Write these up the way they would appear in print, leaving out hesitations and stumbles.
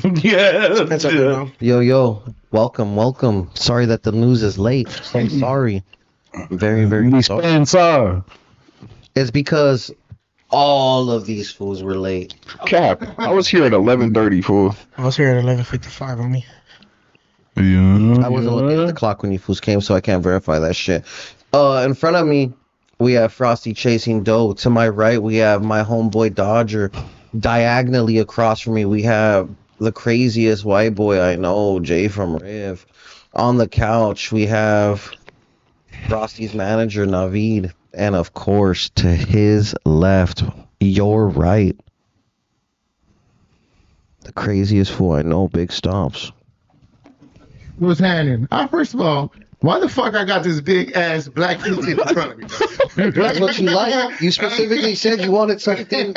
Yeah. Yo, welcome. Sorry that the news is late. So sorry. Very sorry. Spencer. It's because all of these fools were late. Cap, I was here at 11:30, fool. I was here at 11:55 on me. Yeah. I wasn't looking at the clock when you fools came, so I can't verify that shit. In front of me, we have FrostyChasingDough. To my right, we have my homeboy Dodger. Diagonally across from me, we have the craziest white boy I know, Jay from Riv. On the couch, we have Frosty's manager, Naveed. And of course, to his left, your right, the craziest fool I know, Big Stomps. What's happening? First of all, why the fuck I got this big ass black tooth in front of me? That's what you like? You specifically said you wanted something.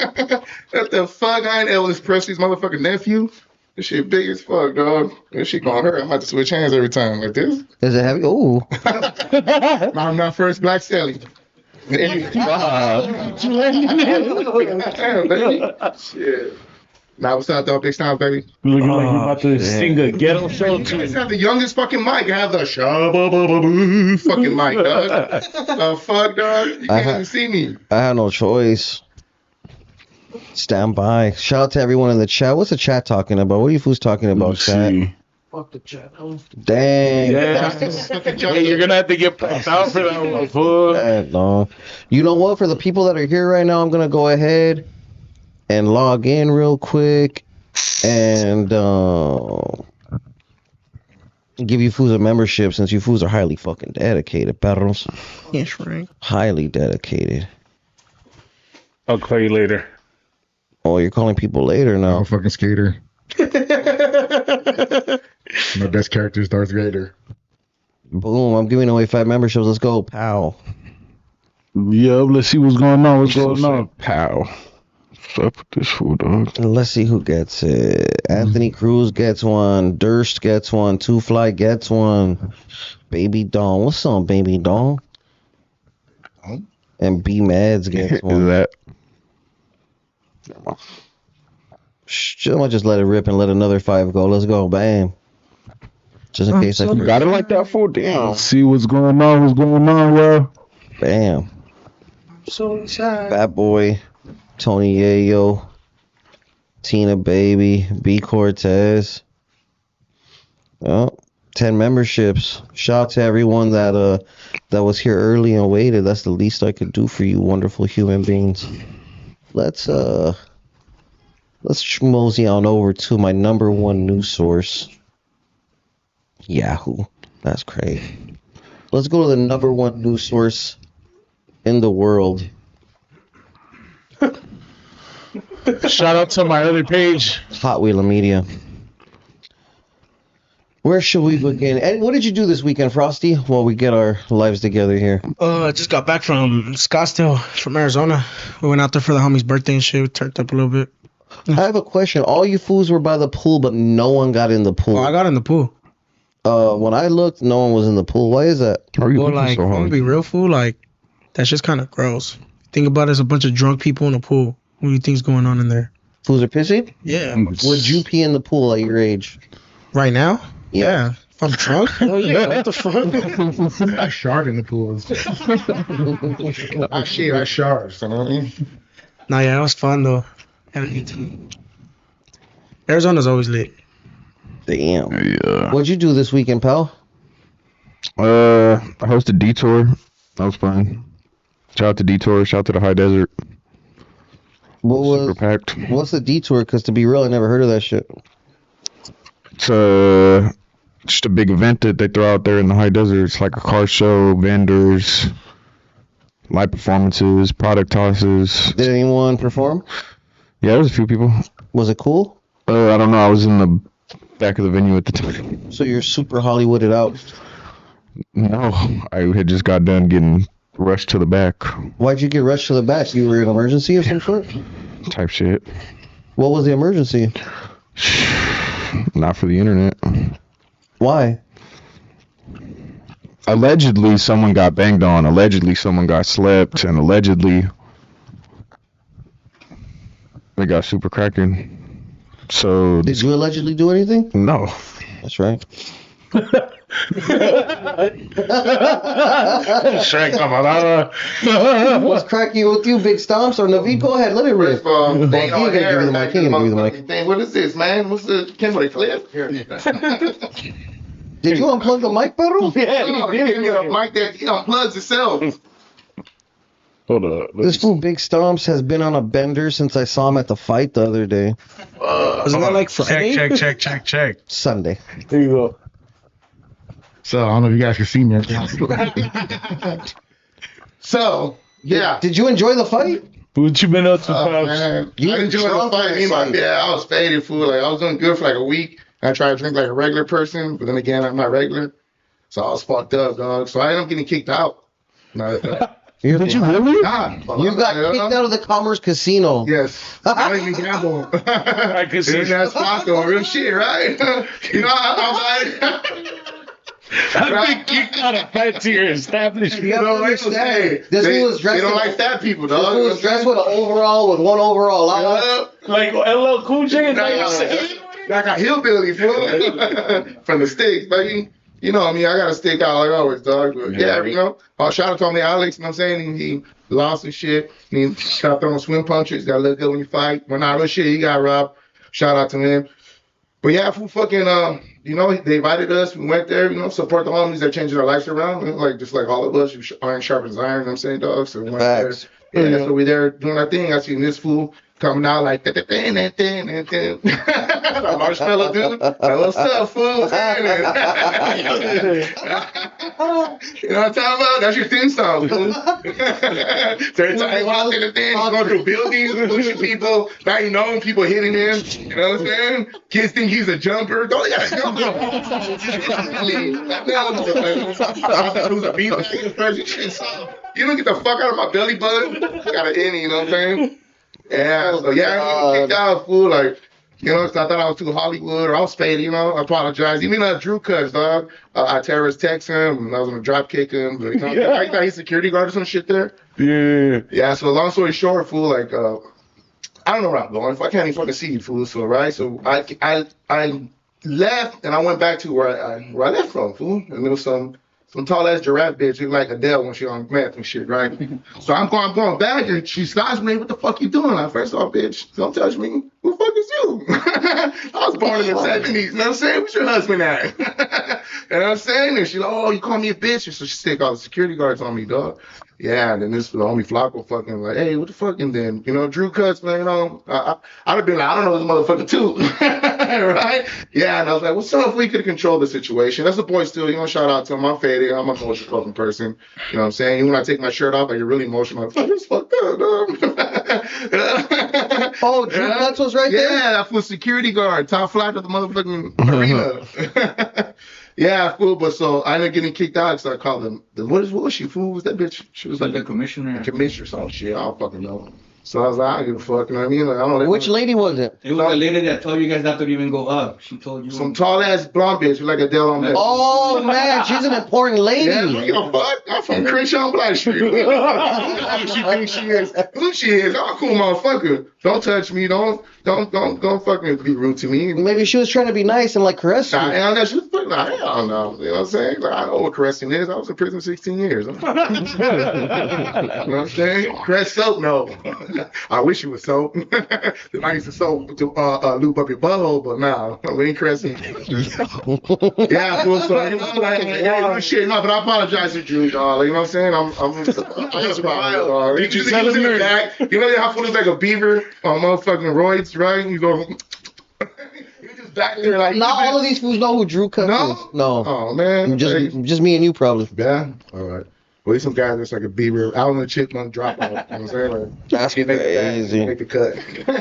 What the fuck? I ain't Elvis Presley's motherfucking nephew. This shit big as fuck, dog. This shit gonna hurt. I'm about to switch hands every time like this. Is it heavy? Ooh. I'm not first black Sally. Shit. Now what's up, though? Big Stomp, baby. Looking like you about to sing a ghetto show You too. guys have the youngest fucking mic. I have the shabba fucking mic, dog. The fuck, dog? You can't even see me. I had no choice. Stand by. Shout out to everyone in the chat. What's the chat talking about? What are you fools talking about, chat? Fuck the chat. Dang. Yeah. Hey, you're gonna have to get popped out for that one, fool. No. You know what? For the people that are here right now, I'm gonna go ahead and log in real quick and give you fools a membership since you fools are highly fucking dedicated, perros. Yes, right. Highly dedicated. I'll call you later. Oh, you're calling people later I'm now. a fucking skater. My best character is Darth Vader. Boom, I'm giving away 5 memberships. Let's go, pal. Yeah, let's see what's going on. What's going on? Pow. What's up with this fool, dog? Let's see who gets it. Anthony Cruz gets one. Durst gets one. Two Fly gets one. Baby Dawn. What's up, Baby Dawn? And B Mads gets Is one. that? I'm gonna just let it rip and let another 5 go. Let's go. Bam. Just in case I You got it like that, fool? Damn. Let's see what's going on. What's going on, yo? Bam. So excited. Fat Boy. Tony Yayo. Tina Baby. B Cortez. Oh, 10 memberships. Shout out to everyone that was here early and waited. That's the least I could do for you, wonderful human beings. Let's mosey on over to my number 1 news source, Yahoo. That's crazy. Let's go to the number 1 news source in the world. Shout out to my other page. Hot Wheeler Media. Where should we begin? And what did you do this weekend, Frosty, while we get our lives together here? I just got back from Scottsdale, from Arizona. We went out there for the homie's birthday and shit. We turned up a little bit. I have a question. All you fools were by the pool, but no one got in the pool. Oh, I got in the pool. When I looked, no one was in the pool. Why is that? How are you Well, looking like, so I'm gonna hard? be real, fool. Like, that's just kind of gross. Think about it as a bunch of drunk people in a pool. What do you think's going on in there? Fools are pissing? Yeah. Would you pee in the pool at your age? Right now? Yeah. If I'm drunk? Hell yeah. What the fuck? I shard in the pool. I shit, I shard. You know what I mean? Nah, yeah, it was fun though. Had a good time. Arizona's always lit. Damn. Yeah. What'd you do this weekend, pal? I hosted Detour. That was fun. Shout out to Detour. Shout out to the High Desert. Super packed. What's the Detour? Because to be real, I never heard of that shit. It's just a big event that they throw out there in the High Desert. It's like a car show, vendors, live performances, product tosses. Did anyone perform? Yeah, there was a few people. Was it cool? I don't know. I was in the back of the venue at the time. So you're super Hollywooded out. No, I had just got done getting rushed to the back. Why'd you get rushed to the back? You were in an emergency of some sort? Type shit. What was the emergency? Not for the internet. Why? Allegedly, someone got banged on. Allegedly, someone got slept. And allegedly, they got super cracking. So Did you allegedly do anything? no. That's right. Shrek camarada. What's cracking with you, Big Stomps or Naveed? Go ahead, let it rip. First of all, they He don't ain't gonna give you the mic. He ain't gonna give you the mic. thing. What is this, man? What's the Kimberly Cliff? Did you unplug the mic, Pedro? Yeah, Like that, he unplugs itself. Hold up. This fool, Big Stomps, has been on a bender since I saw him at the fight the other day. Wasn't that like Friday? Check. Sunday. There you go. So I don't know if you guys can see me. So yeah. Did you enjoy the fight? What you been up to, Oh, Pops? man. You I enjoyed the drunk fight. last Me and my night. I was faded, fool. Like I was doing good for like a week. I tried to drink like a regular person, but then again, I'm not regular. So I was fucked up, dog. So I ended up getting kicked out. Did you really? You got kicked out of the Commerce Casino. Yes. I don't even gamble. I could see. That's possible. Real shit, right? You know, I'm like... I've been kicked out of fat tier establishment. You have to understand. This fool was They dressed don't in- like fat people, This dog. fool was dressed with an overall, with one overall out. Like LL Cool J. Is that what you're saying? Like a hillbilly, fool. From the sticks, baby. You know, I mean, I got to stick out like always, dog. But yeah, you know, shout out to me, Alex. You know what I'm saying? He lost his shit. He got throwing swim punches. Got to look good when you fight. When I was shit, he got robbed. Shout out to him. But yeah, fool fucking, you know, they invited us. We went there, you know, support the homies that changing their lives around. You know, like, just like all of us, iron sharpens iron, you know what I'm saying, dog? So we went Facts. there. Yeah, so we there doing our thing. I seen this fool coming out like, that marshmallow dude. Like, what's up, fool? You know what I'm talking about? That's your theme song, fool. So every time he walks in the thing, he's going through buildings, pushing people, now you know him, people hitting him. You know what I'm saying? Kids think he's a jumper. Don't he got a jumper? Who's a beatboxer? You don't get the fuck out of my belly button. Got an innie, you know what I'm saying? Yeah, so yeah, I kicked out, fool, like, you know, so I thought I was too Hollywood or I was faded, you know, I apologize. Even Drew cuts, dog. I terrorist text him and I was gonna drop kick him, but you know, I thought he's security guard or some shit there. Yeah. Yeah, so long story short, fool, like, I don't know where I'm going. I can't even fucking see you, fool, so, right? So I left and I went back to where I left from, fool, and there was some tall ass giraffe bitch, look like Adele when she on meth and shit, right? So I'm going back and she stops me. What the fuck you doing? Like, first off, bitch, don't touch me. Who the fuck is you? I was born in the 70s. You know what I'm saying? What's your husband at? You know what I'm saying? And she's like, oh, you call me a bitch? And so she stick all the security guards on me, dog. Yeah, and then this homie Flacco fucking like, hey, what the fuck? And then, you know, Drew cuts, man, you know, I'd have been like, I don't know this motherfucker too. Right? Yeah, and I was like, what's up if we could control the situation? That's the boy still, you know, shout out to him. I'm faded. I'm an emotional fucking person. You know what I'm saying? Even when I take my shirt off, I get really emotional. Like, fuck, this fucked up, dog. Oh, Drew Cuts was right there? Yeah, that was security guard, top flight of the motherfucking arena. Yeah, fool. But so I ended up getting kicked out because I called them. What was she? Fool was that bitch? She was like the commissioner. Commissioner or some shit. I don't fucking know. So I was like, I don't give a fuck. You know what I mean? Like, I don't. Which lady was it? It was the lady that told you guys not to even go up. She told you. Some tall ass blonde bitch like Adele on that. Oh man, she's an important lady. Yeah, I don't give a fuck. I'm from Crenshaw Black Street. Who she thinks she is? Who she is? I'm a cool motherfucker. Don't touch me. Don't fucking be rude to me. Maybe she was trying to be nice and like caress you. I know she was fucking. I don't know. You know what I'm saying? Like, I know what caressing is. I was in prison 16 years. You know what I'm saying? Caress soap? No. I wish it was soap. I used to soap to lube up your butthole, but nah, we ain't caressing. Yeah, cool. So you know, like, shit. No, but I apologize to Drew, dog. You know what I'm saying? I'm surprised, dog. Did you tell him in the back? You know how fool is like a beaver on motherfucking roids, right? You go. You just back there like. Not all of these fools know who Drew Cuts is. No. Oh man. Just me and you probably. Yeah. All right. Well, there's some guys that's like a beaver. Out on the chipmunk drop off. You know what I'm saying? Like, That's crazy. Make the cut.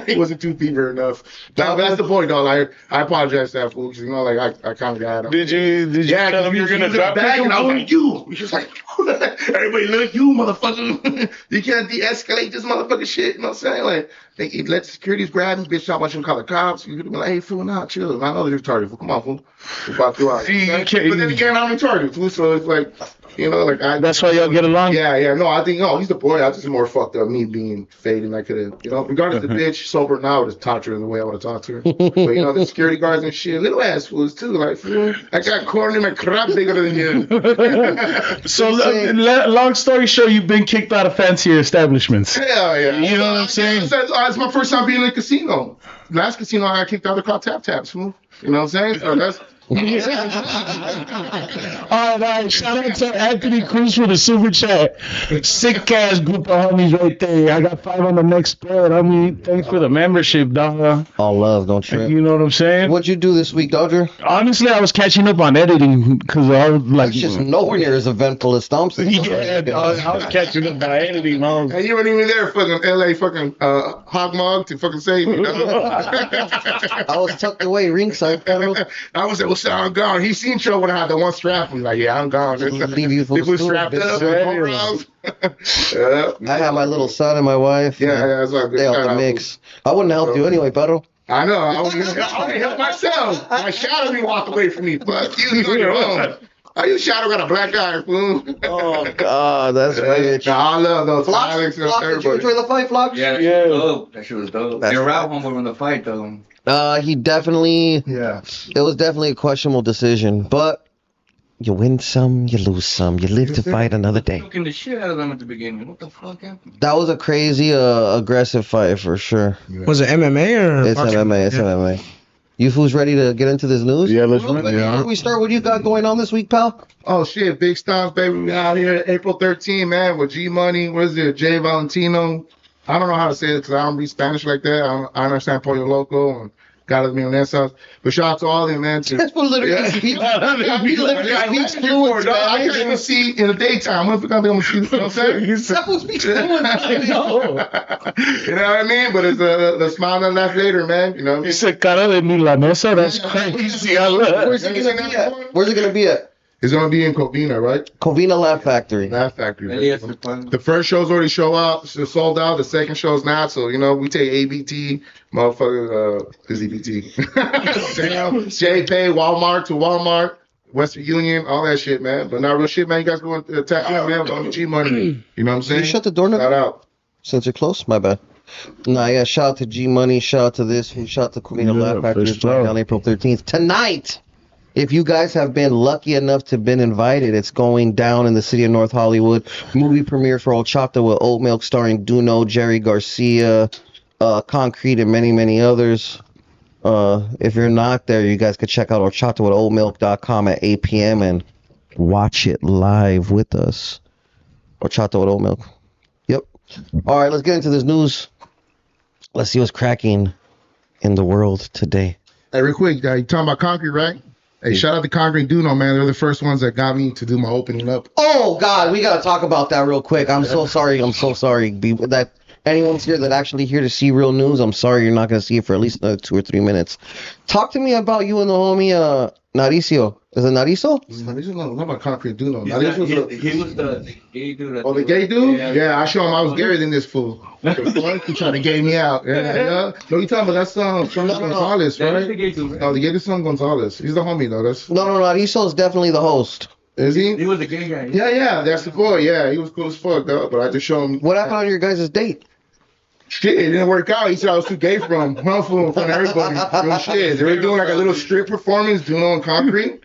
He wasn't too beaver enough. No, but that's the point, though. Like, I apologize to that fool because, you know, like, I kind of got him. Did you tell him you were going to drop back? him? And I was like, you. He was like, everybody look, you motherfucker. You can't de-escalate this motherfucking shit. You know what I'm saying? Like, they let the securities grab me, bitch. I want you to call the cops. You could have been like, hey, fool, nah, chill. I know they're retarded. Fool. Come on, fool. We'll walk through out. See, but then again, I'm retarded, fool. So it's like, You know, like That's why y'all get along? Yeah. No, I think he's the boy. I just more fucked up me being faded. I could have, regardless of the bitch sober now, just torture her the way I would have talked to her. But the security guards and shit, little ass fools too. Like, fool, I got corn in my crap bigger than you. So, long story short, you've been kicked out of fancier establishments. Hell yeah. You know what I'm saying? It's my first time being in a casino. Last casino I got kicked out of called Tap Taps, fool. You know what I'm saying? So that's. All right. Shout out to Anthony Cruz for the super chat. Sick ass group of homies right there. I got 5 on the next spread. I mean, thanks for the membership, dog. All love, don't trip. You know what I'm saying? What'd you do this week, Dodger? Honestly, I was catching up on editing because I was like, It's just nowhere near as eventful as Stomps. yeah, I was catching up by editing. And you weren't even there, fucking LA, fucking hog mug to fucking save me. I was tucked away ringside. I was like, I'm gone. He seen trouble when I had the one strap. He's like, yeah, I'm gone. Leave you for People strapped up. I had my little son and my wife. Yeah, that's all good. They out the mix. I wouldn't help you anyway, Pedro. I know. I wouldn't help myself. My shadow didn't walk away from me. Fuck you on your own. How you shadow got a black eye, fool? Oh, God, that's rich. I love those. Flox, did you enjoy the fight, Flox? Yeah, that shit was dope. That shit was dope. That's You're right, homeboy, from the fight, though. He definitely. Yeah. It was definitely a questionable decision, but you win some, you lose some. You live to fight another day. Looking the shit out of them at the beginning. What the fuck happened? That was a crazy, aggressive fight for sure. Was it MMA or? It's MMA. It's MMA. You fools ready to get into this news? Yeah, let's run. Before we start, what you got going on this week, pal? Oh shit, big Stomps, baby. We out here April 13, man, with G Money. What is it? Jay Valentino. I don't know how to say it because I don't read Spanish like that. I understand Pollo Loco and Gotta Be on that stuff. But shout out to all of them, man. That's what literally speaks fluent. I can't even see in the daytime. What if I'm going to see? You know what I'm saying? That's what speaks fluent. I know. You know what I mean? But it's the smile that laugh later, man. You know. You said cara de Milanosa? That's crazy. I love Where's it going to be at? Where's it going to be at? It's going to be in Covina, right? Covina Laugh Factory. Laugh Factory. The first show's already sold out. The second show's not. So, we take ABT, motherfucker, is EBT. Damn. JPay, Walmart to Walmart, Western Union, all that shit, man. But not real shit, man. You guys go and tap in, man, on the G Money. You know what I'm saying? You shut the door now? Shout out. Since you're close? My bad. Nah, yeah, shout out to G Money, shout out to this, shout out to Covina Laugh Factory. It's going down April 13th. Tonight! If you guys have been lucky enough to been invited, it's going down in the city of North Hollywood. Movie premiere for Horchata with Oat Milk starring Duno, Jerry Garcia, Concrete, and many, many others. If you're not there, you guys could check out horchatawithoatmilk.com at 8 p.m. and watch it live with us. Horchata with Oat Milk. Yep. All right, let's get into this news. Let's see what's cracking in the world today. Hey, real quick, you talking about Concrete, right? Hey, shout out to Concrete Duno, man. They're the first ones that got me to do my opening up. Oh, God, we got to talk about that real quick. I'm so sorry. That anyone's here that actually here to see real news, I'm sorry you're not going to see it for at least another 2 or 3 minutes. Talk to me about you and the homie, Naricio. Is it Naricio? Naricio, no, not about Concrete Duno. He was the gay dude. Oh, the gay dude? Yeah, I showed him I was gayer than this fool. He tried to gay me out. Yeah. No, you talking about that son Gonzalez, right? That's the gay dude, right? No, the gay dude son Gonzalez. He's the homie, though. No, Naricio is definitely the host. Is he? He was the gay guy. Yeah, that's the boy. Yeah, he was cool as fuck, though. But I just showed him. What happened on your guys' date? Shit, it didn't work out. He said I was too gay for him. In front of everybody. Real shit. They were doing like a little strip performance, Duno and Concrete.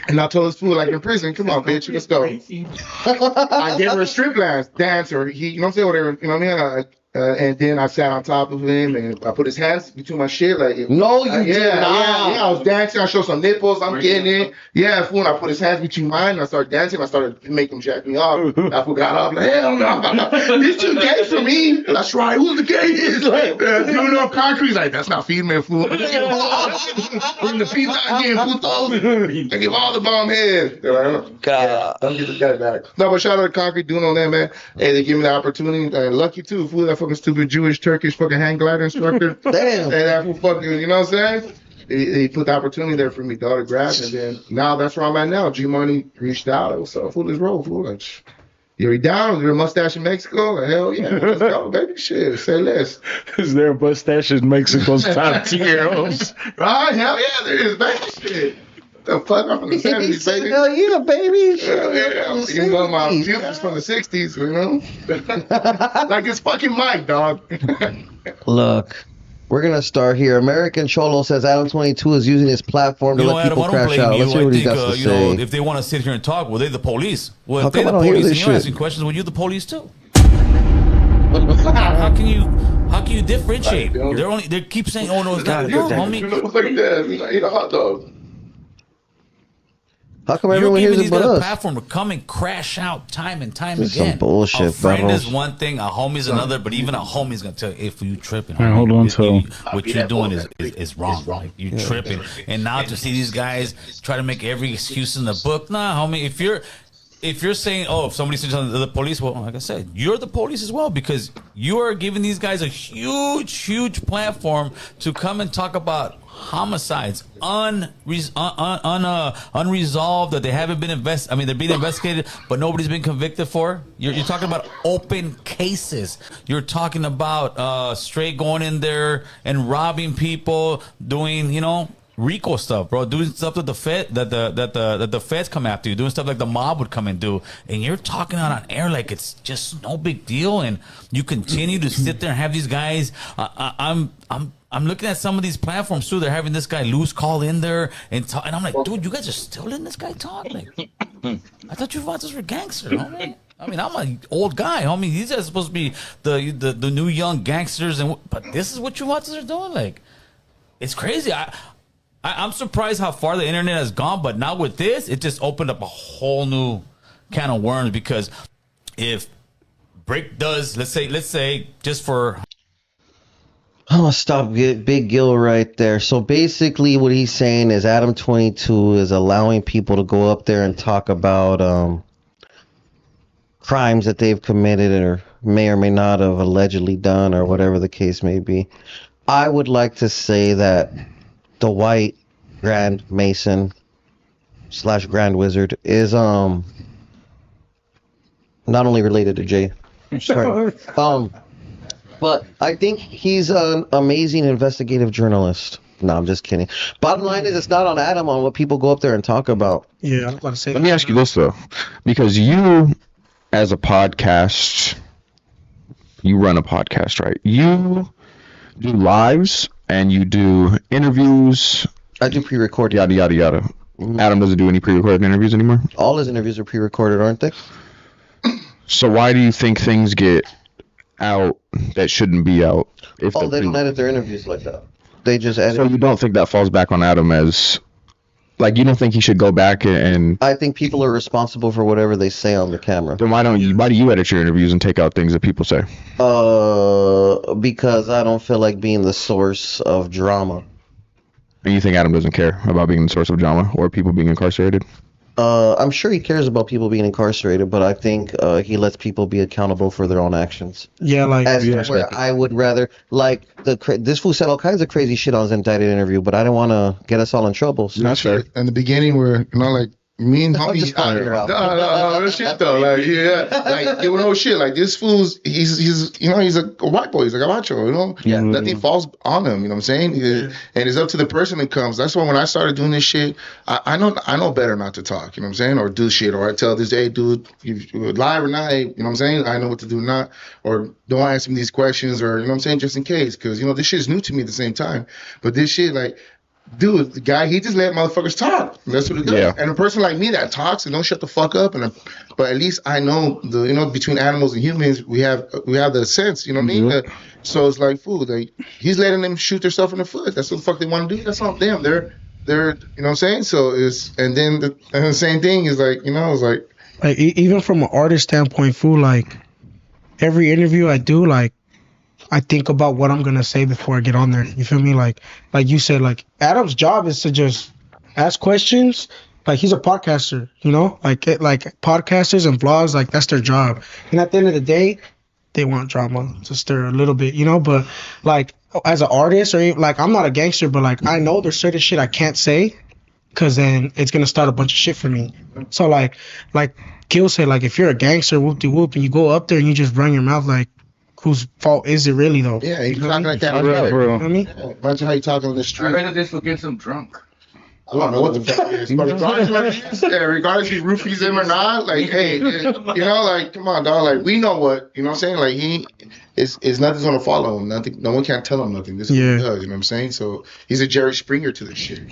And I told this fool, like in prison, come on, bitch, let's go. I gave her a strip dance, or you know what I'm saying, whatever, you know what I mean? And then I sat on top of him and I put his hands between my shit, like no, you did not. Yeah, I was dancing. I showed some nipples. I'm getting it. Yeah, fool. And I put his hands between mine. And I started dancing. I started making him jack me off. I forgot. I was like, hell no, he's too gay for me. That's right. Who's the gay? Is like, Duno Concrete. He's like, that's not female, fool. Bring the pizza again, putos. I give all the bomb head. God, don't get this guy back. No, but shout out to Concrete Duno on that, man. Hey, they give me the opportunity. And lucky too, fool. That fucking stupid Jewish Turkish fucking hang glider instructor. Damn. And that fool fucking, you know what I'm saying? He put the opportunity there for me to autograph, and then now that's where I'm at now. G Money reached out. What's up, fool? Let's roll, fool. Like, you're down? Your mustache in Mexico? Like, hell yeah, let's go, baby. Shit, say less. Is there a mustache in Mexico's top tier homes? Right? Hell yeah, there is, baby. Shit. The fuck? I'm from the 70s, baby. Hell yeah, baby. Yeah. You know, my pupils from the 60s, you know? Like it's fucking Mike, dog. Look, we're gonna start here. American Cholo says Adam 22 is using his platform to let people Adam, I don't crash blame out. you. Let's hear what he I got to think, you know, say. if they want to sit here and talk, well, they're the police. Well, How if they're come the I don't hear police and this you're shit? asking questions, well, you're the police too. How can you differentiate? They keep saying, "Oh no, it's not." No, You homie. know, it's like that. I eat a hot dog. How come You're everyone giving hears it these but guys a us? platform to come and crash out time and time This is again. some bullshit, A friend bro. is one thing, a homie's another, but even a homie's gonna tell you if you tripping. Man, hold on to what you're doing is wrong. Like you tripping, and now to see these guys try to make every excuse in the book, nah, homie. If you're saying, oh, if somebody says the police, well, like I said, you're the police as well because you are giving these guys a huge platform to come and talk about homicides unresolved that they haven't been they're being investigated, but nobody's been convicted for. You're talking about open cases. You're talking about straight going in there and robbing people, doing RICO stuff, bro, doing stuff that the feds come after you, doing stuff like the mob would come and do, and you're talking on air like it's just no big deal, and you continue to sit there and have these guys. I'm looking at some of these platforms too. They're having this guy loose call in there and talk, and I'm like, dude, you guys are still letting this guy talk? Like, I thought you thought this were gangsters, homie. I mean, I'm an old guy, homie. These guys are supposed to be the new young gangsters, but this is what you watchers are doing. Like, it's crazy. I'm surprised how far the internet has gone, but now with this, it just opened up a whole new can of worms. Because if Brick does, let's say, just for, I'm gonna stop Big Gil right there. So basically, what he's saying is Adam 22 is allowing people to go up there and talk about crimes that they've committed or may not have allegedly done or whatever the case may be. I would like to say that the White Grand Mason / Grand Wizard is not only related to Jay, sorry, but I think he's an amazing investigative journalist. No, I'm just kidding. Bottom line is, it's not on Adam on what people go up there and talk about. Yeah, I was about to say. Let me ask you this though, because you, as a podcast, you run a podcast, right? You do lives and you do interviews. I do pre-recorded. Yada yada yada. Mhm. Adam doesn't do any pre-recorded interviews anymore. All his interviews are pre-recorded, aren't they? So why do you think things get out that shouldn't be out? If Oh, they're they don't pre- edit their interviews like that. They just edit. So you don't think that falls back on Adam as, like, you don't think he should go back and I think people are responsible for whatever they say on the camera. then why do you edit your interviews and take out things that people say? Because I don't feel like being the source of drama. And you think Adam doesn't care about being the source of drama or people being incarcerated? I'm sure he cares about people being incarcerated, but I think he lets people be accountable for their own actions. Yeah, like As to where I would rather, like, this fool said all kinds of crazy shit on his indicted interview, but I didn't want to get us all in trouble. So. That's fair. In the beginning, where like me and I'm homie, just calling her out. no shit though, like like no shit, like this fool's he's a white boy, he's like a macho, Yeah. nothing falls on him, you know what I'm saying? And it's up to the person that comes. That's why when I started doing this shit, I know better not to talk, you know what I'm saying, or do shit, or I tell this, hey dude, you live or not, hey, you know what I'm saying, I know what to do, not, or don't ask me these questions, or you know what I'm saying, just in case, because this shit is new to me at the same time, but this shit, like, dude, the guy, he just let motherfuckers talk. That's what it does. Yeah. And a person like me that talks and don't shut the fuck up, but at least I know between animals and humans, we have the sense, you know what I mean? So it's like, fool, like, he's letting them shoot themselves in the foot. That's what the fuck they want to do. That's not them. They're you know what I'm saying? So and then the same thing is like, it's like even from an artist standpoint, fool, like every interview I do, like I think about what I'm gonna say before I get on there. You feel me? Like you said, like Adam's job is to just ask questions. Like he's a podcaster, like podcasters and vlogs, like that's their job. And at the end of the day, they want drama to stir a little bit, But like as an artist, or like I'm not a gangster, but like I know there's certain shit I can't say, cause then it's gonna start a bunch of shit for me. So like Gil said, like if you're a gangster, whoop de whoop, and you go up there and you just run your mouth, like whose fault is it really though? yeah, he's talking like that. Yeah, Right. bro. You know what I mean? Imagine how you talking on the I street. rather this will get some drunk. I don't know what the fuck it is. But regardless if he roofies him or not, like, hey, you know, like, come on, dog. Like, we know what, you know what I'm saying? Like, he is nothing's gonna follow him. Nothing, no one can tell him nothing. This is what he does, you know what I'm saying? So he's a Jerry Springer to this shit.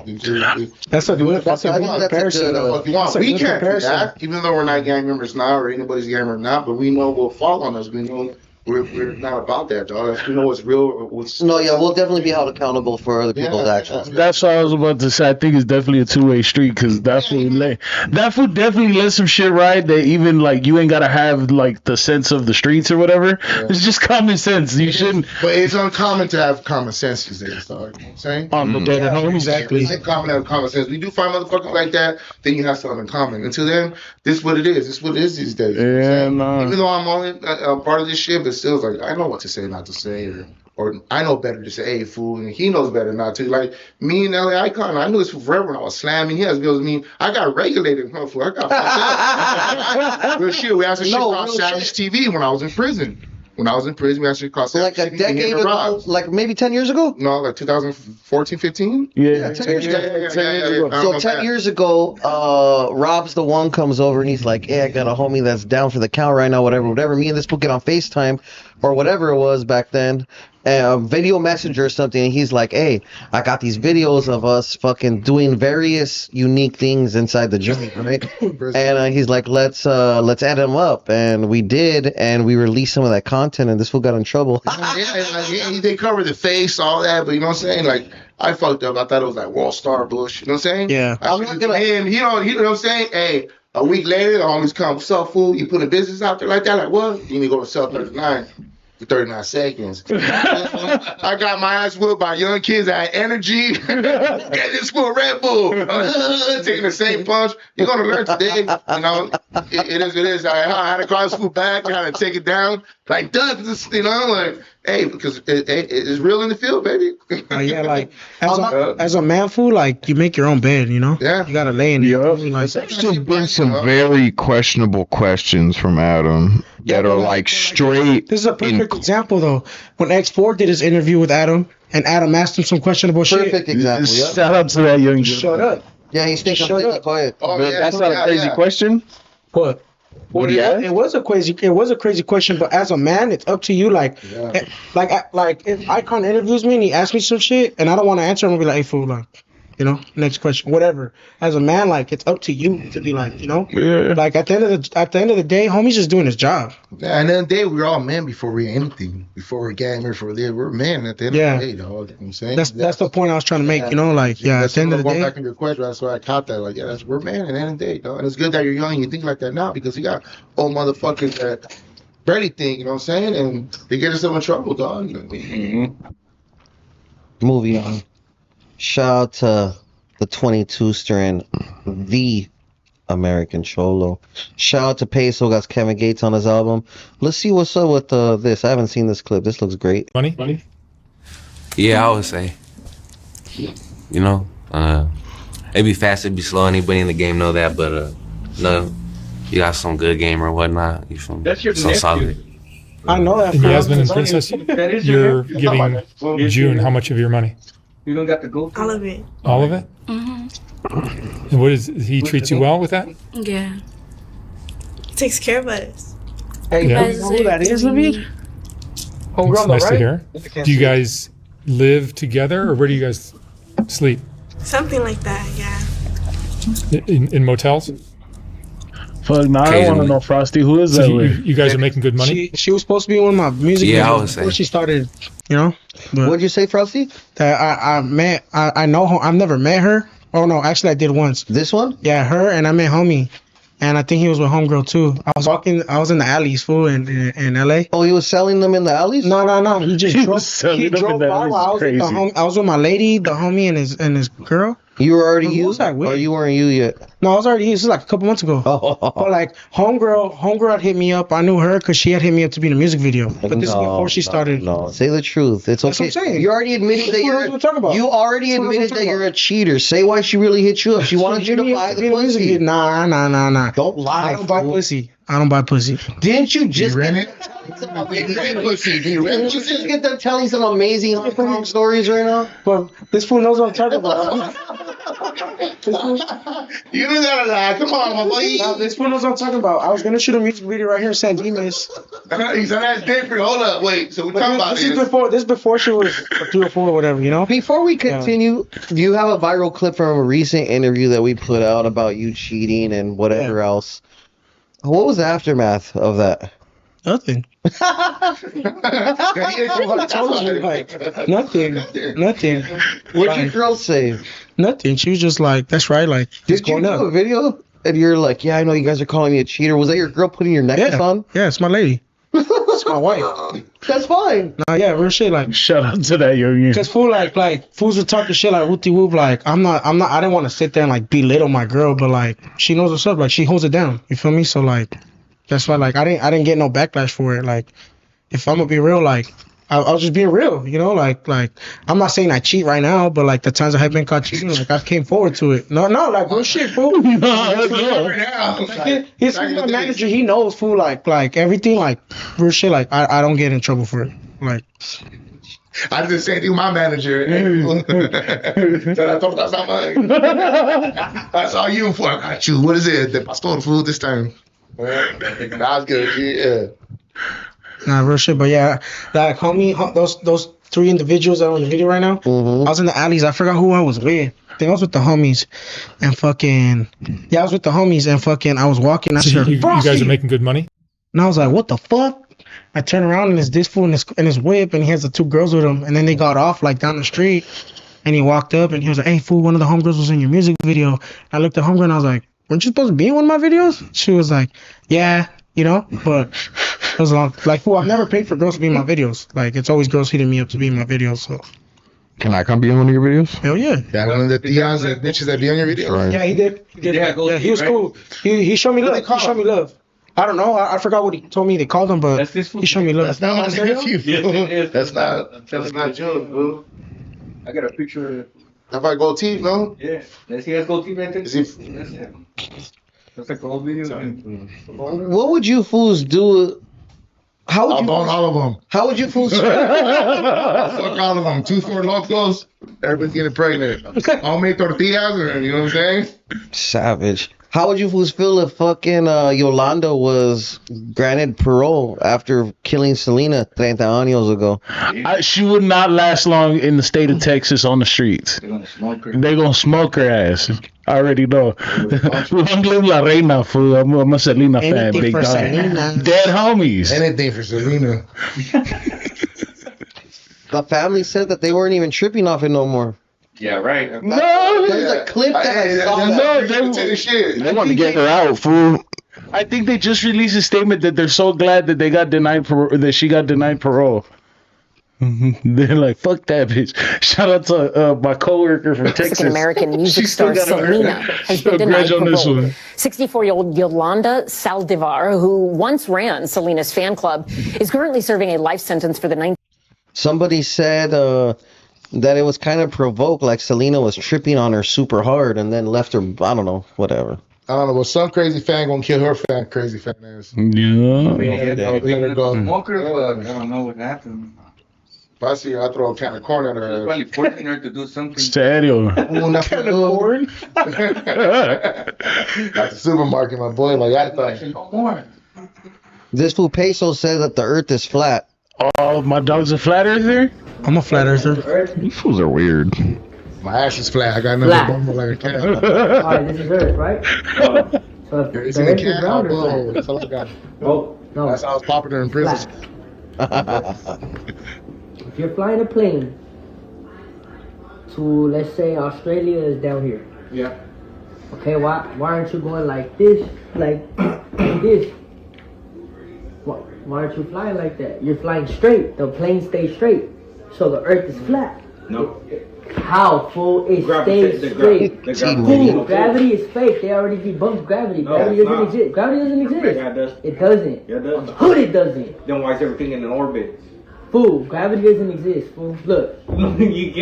That's a good comparison. We can't do that, even though we're not gang members now or anybody's gang member now, but we know will fall on us. We know we're not about that, dog. We know what's real. No, yeah, we'll definitely be held accountable for other people's actions. That's what I was about to say. I think it's definitely a two-way street because that fool definitely let some shit ride that even like you ain't gotta have like the sense of the streets or whatever. Yeah. It's just common sense. You shouldn't. But it's uncommon to have common sense these days, dog. You know what I'm saying? On the dead at home, exactly. It's uncommon to have common sense. We do find motherfuckers like that, then you have something in common. Until then, this is what it is. This is what it is these days. Yeah, no. Even though I'm only part of this shit, but still, like, I know what to say, not to say, or I know better to say, hey, fool, and he knows better not to. Like, me and LA Eyekon, I knew this for forever when I was slamming his girls. I got regulated, huh, fool. I got fucked up. Real shit. We had some shit called Savage TV when I was in prison. When I was in prison, we actually called Savage like a TV decade ago, like maybe 10 years ago? No, like 2014, 15? Yeah, 10 years ago. So 10 years ago, Rob's the one comes over and he's like, hey, I got a homie that's down for the count right now, whatever. Me and this fool get on FaceTime or whatever it was back then, video messenger or something, and he's like, hey, I got these videos of us fucking doing various unique things inside the joint, right? And he's like, let's add them up, and we did, and we released some of that content, and this fool got in trouble. They cover the face, all that, but you know what I'm saying? Like, I fucked up. I thought it was like World Star Bush, you know what I'm saying? Yeah. I'm not gonna, and you know what I'm saying? Hey, a week later, the homies come, what's up, fool? You put a business out there like that? Like, what? You need to go to Cell 39 for 39 seconds. I got my ass whooped by young kids that had energy. Get this for a Red Bull. Taking the same punch. You're going to learn today. You know, it is what it is. I had to call school back. I had to take it down. Like, you know, like, hey, because it's real in the field, baby. Yeah, like, as a man fool, like, you make your own bed, you know? Yeah. You got to lay in it. Like, Still been some very questionable questions from Adam that are like straight. This is a perfect example, though. When X4 did his interview with Adam, and Adam asked him some questionable shit. Perfect example, yeah. Shout out to that young shit. Shut up. Yeah, he's staying completely quiet. Oh, yeah. That's not a crazy question. What? What do you ask? It was a crazy question, but as a man, it's up to you. Like, like if Eyekon interviews me and he asks me some shit, and I don't want to answer, I'm gonna be like, "Hey, fool, like, you know, next question, whatever." As a man, like, it's up to you to be like, you know, like at the end of the day, homie's just doing his job. Yeah, and then the day we're all men before we're anything, before we're gamers, we're men at the end of the day, dog. You know what I'm saying? That's the point I was trying to make. You know, like, at the end of the day. Back in your question, that's why I caught that. Like, yeah, we're men at the end of the day, dog. And it's good that you're young and you think like that now because you got old motherfuckers that barely think. You know what I'm saying? And they get themselves in trouble, dog. Moving on. Shout out to the 22 strain, the American Cholo. Shout out to Peso, got Kevin Gates on his album. Let's see what's up with this. I haven't seen this clip. This looks great. Funny? Yeah, I would say. You know, it'd be fast, it'd be slow. Anybody in the game know that, but no, you got some good game or whatnot. You feel me? That's your so solid. I know that. And Yasmin and Princess, you're giving June how much of your money? You don't got to go. All of it. All of it? Mm-hmm. And what is he treats you well with that? Yeah. Takes care of us. Hey, Yeah. you know who that is, Levine? It's nice to hear. Do you guys live together, or where do you guys sleep? Something like that, yeah. In motels? Fuck, now I want to know, Frosty, who is So that you, with? you guys are making good money? She was supposed to be one of my music Yeah, I videos would say. before she started, you know? But What'd you say, Frosty? that I know her. I've never met her. Oh, no, actually I did once. This one? Yeah, her, and I met homie. And I think he was with homegirl too. I was in the alleys, fool, in LA. Oh, he was selling them in the alleys? No. He just drove, selling he them drove in the by alleys. while I was with the Crazy. I was with my lady, the homie, and his girl. You were already Who you? was I with? Or you weren't you yet? No, I was already. This was like a couple months ago. But like homegirl had hit me up. I knew her because she had hit me up to be in a music video. But this is before she started. No, say the truth. It's That's okay. what I'm saying. You already admitted that That's what I'm talking about. you already That's what I'm admitted talking that you're about. a cheater. Say why she really hit you up. She wanted you to buy the pussy. Nah. Don't lie. I don't buy pussy. I don't buy pussy. Didn't you just rent get it? Pussy. Do you rent Didn't you just get done telling some amazing Hong Kong stories right now? But this fool knows what I'm talking about. You didn't gotta lie. Come on, my boy. Now, this one was I'm talking about. I was gonna shoot a music video right here in San Dimas. He said that's different. Hold up, wait. So we're talking about This before she was 3 or 4 or whatever, you know. Before we continue, do you have a viral clip from a recent interview that we put out about you cheating and whatever else? What was the aftermath of that? Nothing. I told you, like, nothing. What'd your girl say? Nothing. She was just like, that's right, like, did you do a video and you're like, yeah, I know you guys are calling me a cheater. Was that your girl putting your necklace on? Yeah, it's my lady. It's my wife. That's fine. Nah, yeah, real shit. Like, shout out to that young. Cause fool, like fools were talking shit like whoopty whoop. Like, I'm not. I didn't want to sit there and like belittle my girl, but like she knows what's up. Like she holds it down. You feel me? So like, that's why like I didn't get no backlash for it. Like, if I'm gonna be real, like I was just being real, you know. Like I'm not saying I cheat right now, but like the times I have been caught cheating, like I came forward to it. No, like real shit, fool. He's my manager. He knows, fool. Like everything, like real shit. Like I don't get in trouble for it. Like I did the same thing with my manager. So I thought that's not mine. I saw you for I got you. What is it? The pastor food this time. That was good. Yeah. Nah, real shit. But yeah, like homie, those 3 individuals that are on the video right now. I was in the alleys. I forgot who I was with. I think I was with the homies, and fucking I was with the homies, and fucking I was walking. I So said, you guys are making good money? and I was like, what the fuck? I turn around and it's this fool in his whip, and he has the 2 girls with him, and then they got off like down the street, and he walked up and he was like, hey fool, one of the homegirls was in your music video. I looked at homegirl and I was like, weren't you supposed to be in one of my videos? She was like, yeah, you know, but it was long. Like, fool, I've never paid for girls to be in my videos. Like, it's always girls hitting me up to be in my videos. So, Can I come be in one of your videos? hell yeah. That one of the Theons and bitches that be on your video. Right. Yeah, he did. Yeah, he was cool. He showed me love. He showed me love. I don't know. I forgot what he told me they called him, but he showed me love. That's not my nephew. Yes, That's not June, boo. I got a picture of it. Have I gold teeth, no? Yeah. Let's see his gold teeth right there. Is he? That's it. That's like a whole video. What would you fools do? How would I'll you? bone all of them. How would you fools? Fuck all of them. 2 4 locos. Everybody's getting pregnant. I'll make tortillas, or, you know what I'm saying? Savage. How would you fools feel if fucking Yolanda was granted parole after killing Selena 30 años ago? She would not last long in the state of Texas on the streets. They're gonna smoke her. They gonna smoke her ass. I already know. Long live La Reina, fool. I'm a Selena fan, Anything big for dog. Selena. Dead homies. Anything for Selena. The family said that they weren't even tripping off it no more. Yeah, right. There's a clip that I saw. They want to get her out, fool. I think they just released a statement that they're so glad that they got denied that she got denied parole. They're like, fuck that bitch. Shout out to my coworker from Texas. Mexican-American music star Selena has been denied parole. 64-year-old Yolanda Saldivar, who once ran Selena's fan club, is currently serving a life sentence for the Somebody said that it was kind of provoked, like Selena was tripping on her super hard and then left her, I don't know, whatever. I don't know, but some crazy fan gonna kill her crazy fan ass. Yeah. Let her go. Smoker, but I don't know what happened. If I see her, I throw a can of corn at She's her probably forcing her to do something. Serio. ass. Can of corn? At the supermarket, my boy, like that thing. No more. This fool Peso said that the earth is flat. Oh, my dog's a flat earther? I'm a flat earther. These fools are weird. My ass is flat. I got another bumble like a cat. Alright, this is Earth, right? So if It's the in the Earth is cat. round or Oh, flat? that's all I got. Oh, no. That's how I was popular in prison. If you're flying a plane to, let's say, Australia is down here. Yeah. Okay, why aren't you going like this, like this? Why aren't you flying like that? You're flying straight. The plane stays straight. So the Earth is flat. No. How, fool? It stays straight. Fool, gravity is fake. They already debunked gravity. Gravity doesn't exist. Gravity doesn't exist. Yeah, it does. It doesn't. Yeah, it does. Hood, it doesn't. Then why is everything in an orbit? Fool, gravity doesn't exist, fool. Look. You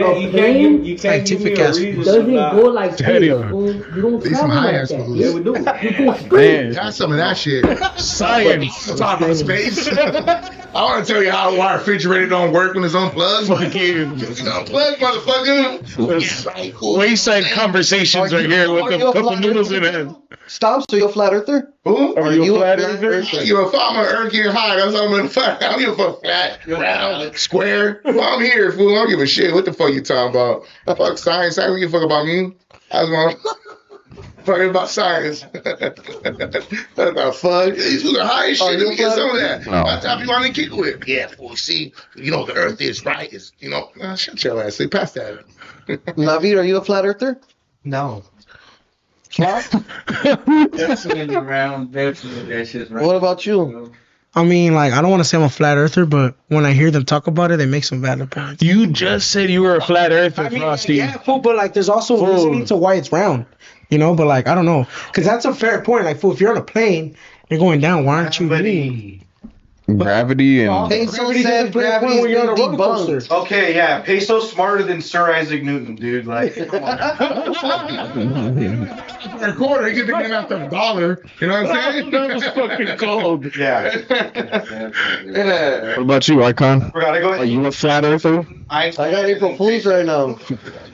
can't give me a reason. Doesn't go like this, Damn. fool. You don't These some travel high like ass that. fools. Yeah, we do. You go Man. straight. That's some of that shit. Science. Talk about space. I want to tell you how why a refrigerator don't work when it's unplugged. Fuck you. It's unplugged, motherfucker. Wayside conversations right here with a couple noodles in it. Stomps, are you a flat earther? Who? Are you a flat earther? If I'm an earth getting high, that's all I'm gonna fuck. I don't give a fuck flat, round, square. Well, I'm here, fool. I don't give a shit. What the fuck you talking about? Fuck science. I don't give a fuck about me. I was going fucking about science. That's about fun. These fools are high as shit. Let me get some of that. That's how people want to kick with. Yeah, fool. See, the earth is right. It's, shut your ass. Say, pass that. Navid, are you a flat earther? No. What? Definitely round. Definitely that shit's round. What about you? I mean, like, I don't want to say I'm a flat earther, but when I hear them talk about it, they make some valid points. You just said you were a flat earther, Frosty. Yeah, fool, but like, there's also reasoning to why it's round. But like, I don't know, because that's a fair point. Like, fool, if you're on a plane, you're going down. Why aren't you leaning? Gravity and Peso said gravity's been debunked. Okay, yeah, Peso's smarter than Sir Isaac Newton, dude. Like, come on. A quarter, you get the game after a dollar. You know what I'm saying? That was fucking cold. Yeah. What about you, Eyekon? Forgot, go ahead. Are you a flat earther? I got April Fools right now.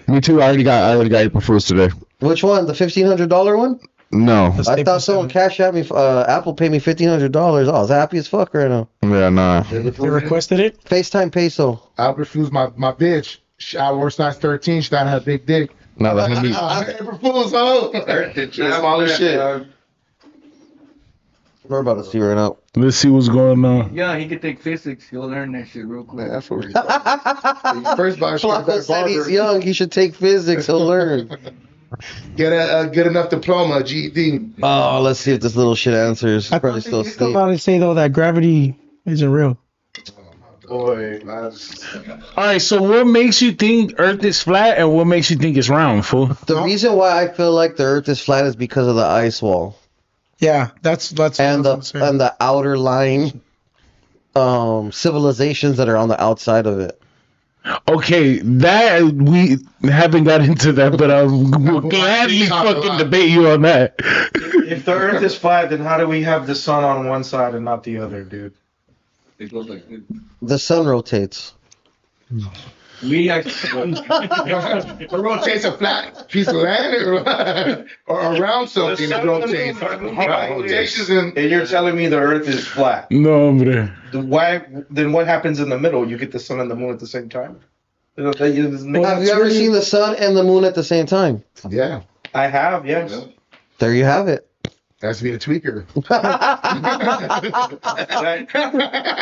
Me too. I already got April Fools today. Which one? The $1,500 one? No. I thought someone cashed at me. Apple paid me $1,500. I was happy as fuck right now. Yeah, nah. You requested it? FaceTime Peso. Albert Fools, my bitch. I wore size 13. She thought I had a big dick. No, that's me. April Fools, oh. Small as shit. We're about to see right now. Let's see what's going on. Yeah, he could take physics. He'll learn that shit real quick. That's what First by Flacco said he's young. He should take physics. He'll learn. Get a good enough diploma, GED. Oh, let's see if this little shit answers. I Probably thought still they just come asleep. out and say though that gravity isn't real. Boy, All right, so what makes you think Earth is flat, and what makes you think it's round, fool? The reason why I feel like the Earth is flat is because of the ice wall. Yeah, that's and the outer line civilizations that are on the outside of it. Okay, that we haven't got into that, but I will gladly fucking debate you on that. If the Earth is flat, then how do we have the sun on one side and not the other, dude? It goes like this. The sun rotates. We actually it rotates a flat piece of land or around something that rotates. Rotations And you're telling me the Earth is flat. No, hombre. Then what happens in the middle? You get the sun and the moon at the same time? Have you ever seen the sun and the moon at the same time? Yeah. I have, yes. There you have it. Has to be a tweaker.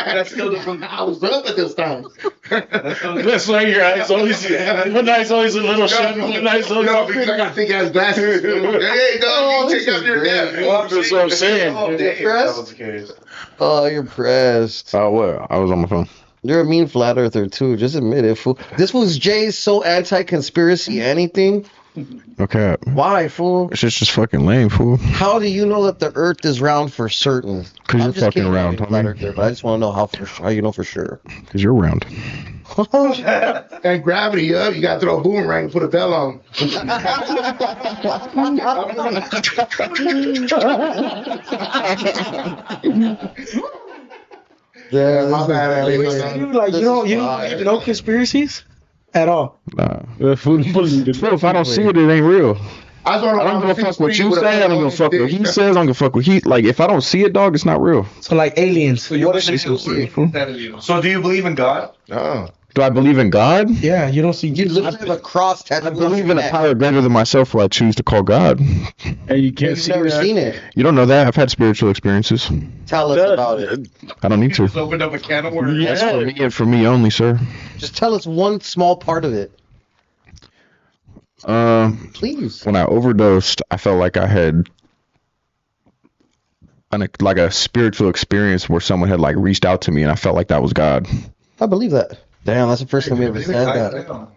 That's still different. I was up at this time. That's why your eyes always, one eye's always a little shut, one eye's always. No, because I got thick ass glasses. Hey, dog, you take out your dad. That's what I'm saying. Oh, you're pressed. Oh, what? I was on my phone. You're a mean flat earther too. Just admit it, fool. This was Jay's so anti-conspiracy anything. Okay. Why, fool? It's just fucking lame, fool. How do you know that the Earth is round for certain? Because you're fucking round, flat earther, but I just want to know how you know for sure. Because you're round. And gravity, you got to throw a boomerang and put a bell on. Yeah, my bad. You don't believe no conspiracies at all. Nah. Bro, if I don't see it, it ain't real. I don't give a fuck what you say. I don't give a fuck what he says. I don't give a fuck what he like. If I don't see it, dog, it's not real. So like aliens. So do you believe in God? Do I believe in God? Yeah, you don't see. You literally have a cross tattoo. I believe in a power greater than myself, who I choose to call God. And you can't You've never seen it. You don't know that. I've had spiritual experiences. Tell us about it. I don't need to. Just opened up a can of worms. That's for me and for me only, sir. Just tell us one small part of it. Please. When I overdosed, I felt like I had like a spiritual experience where someone had like reached out to me, and I felt like that was God. I believe that. Damn, that's the first time we ever said that.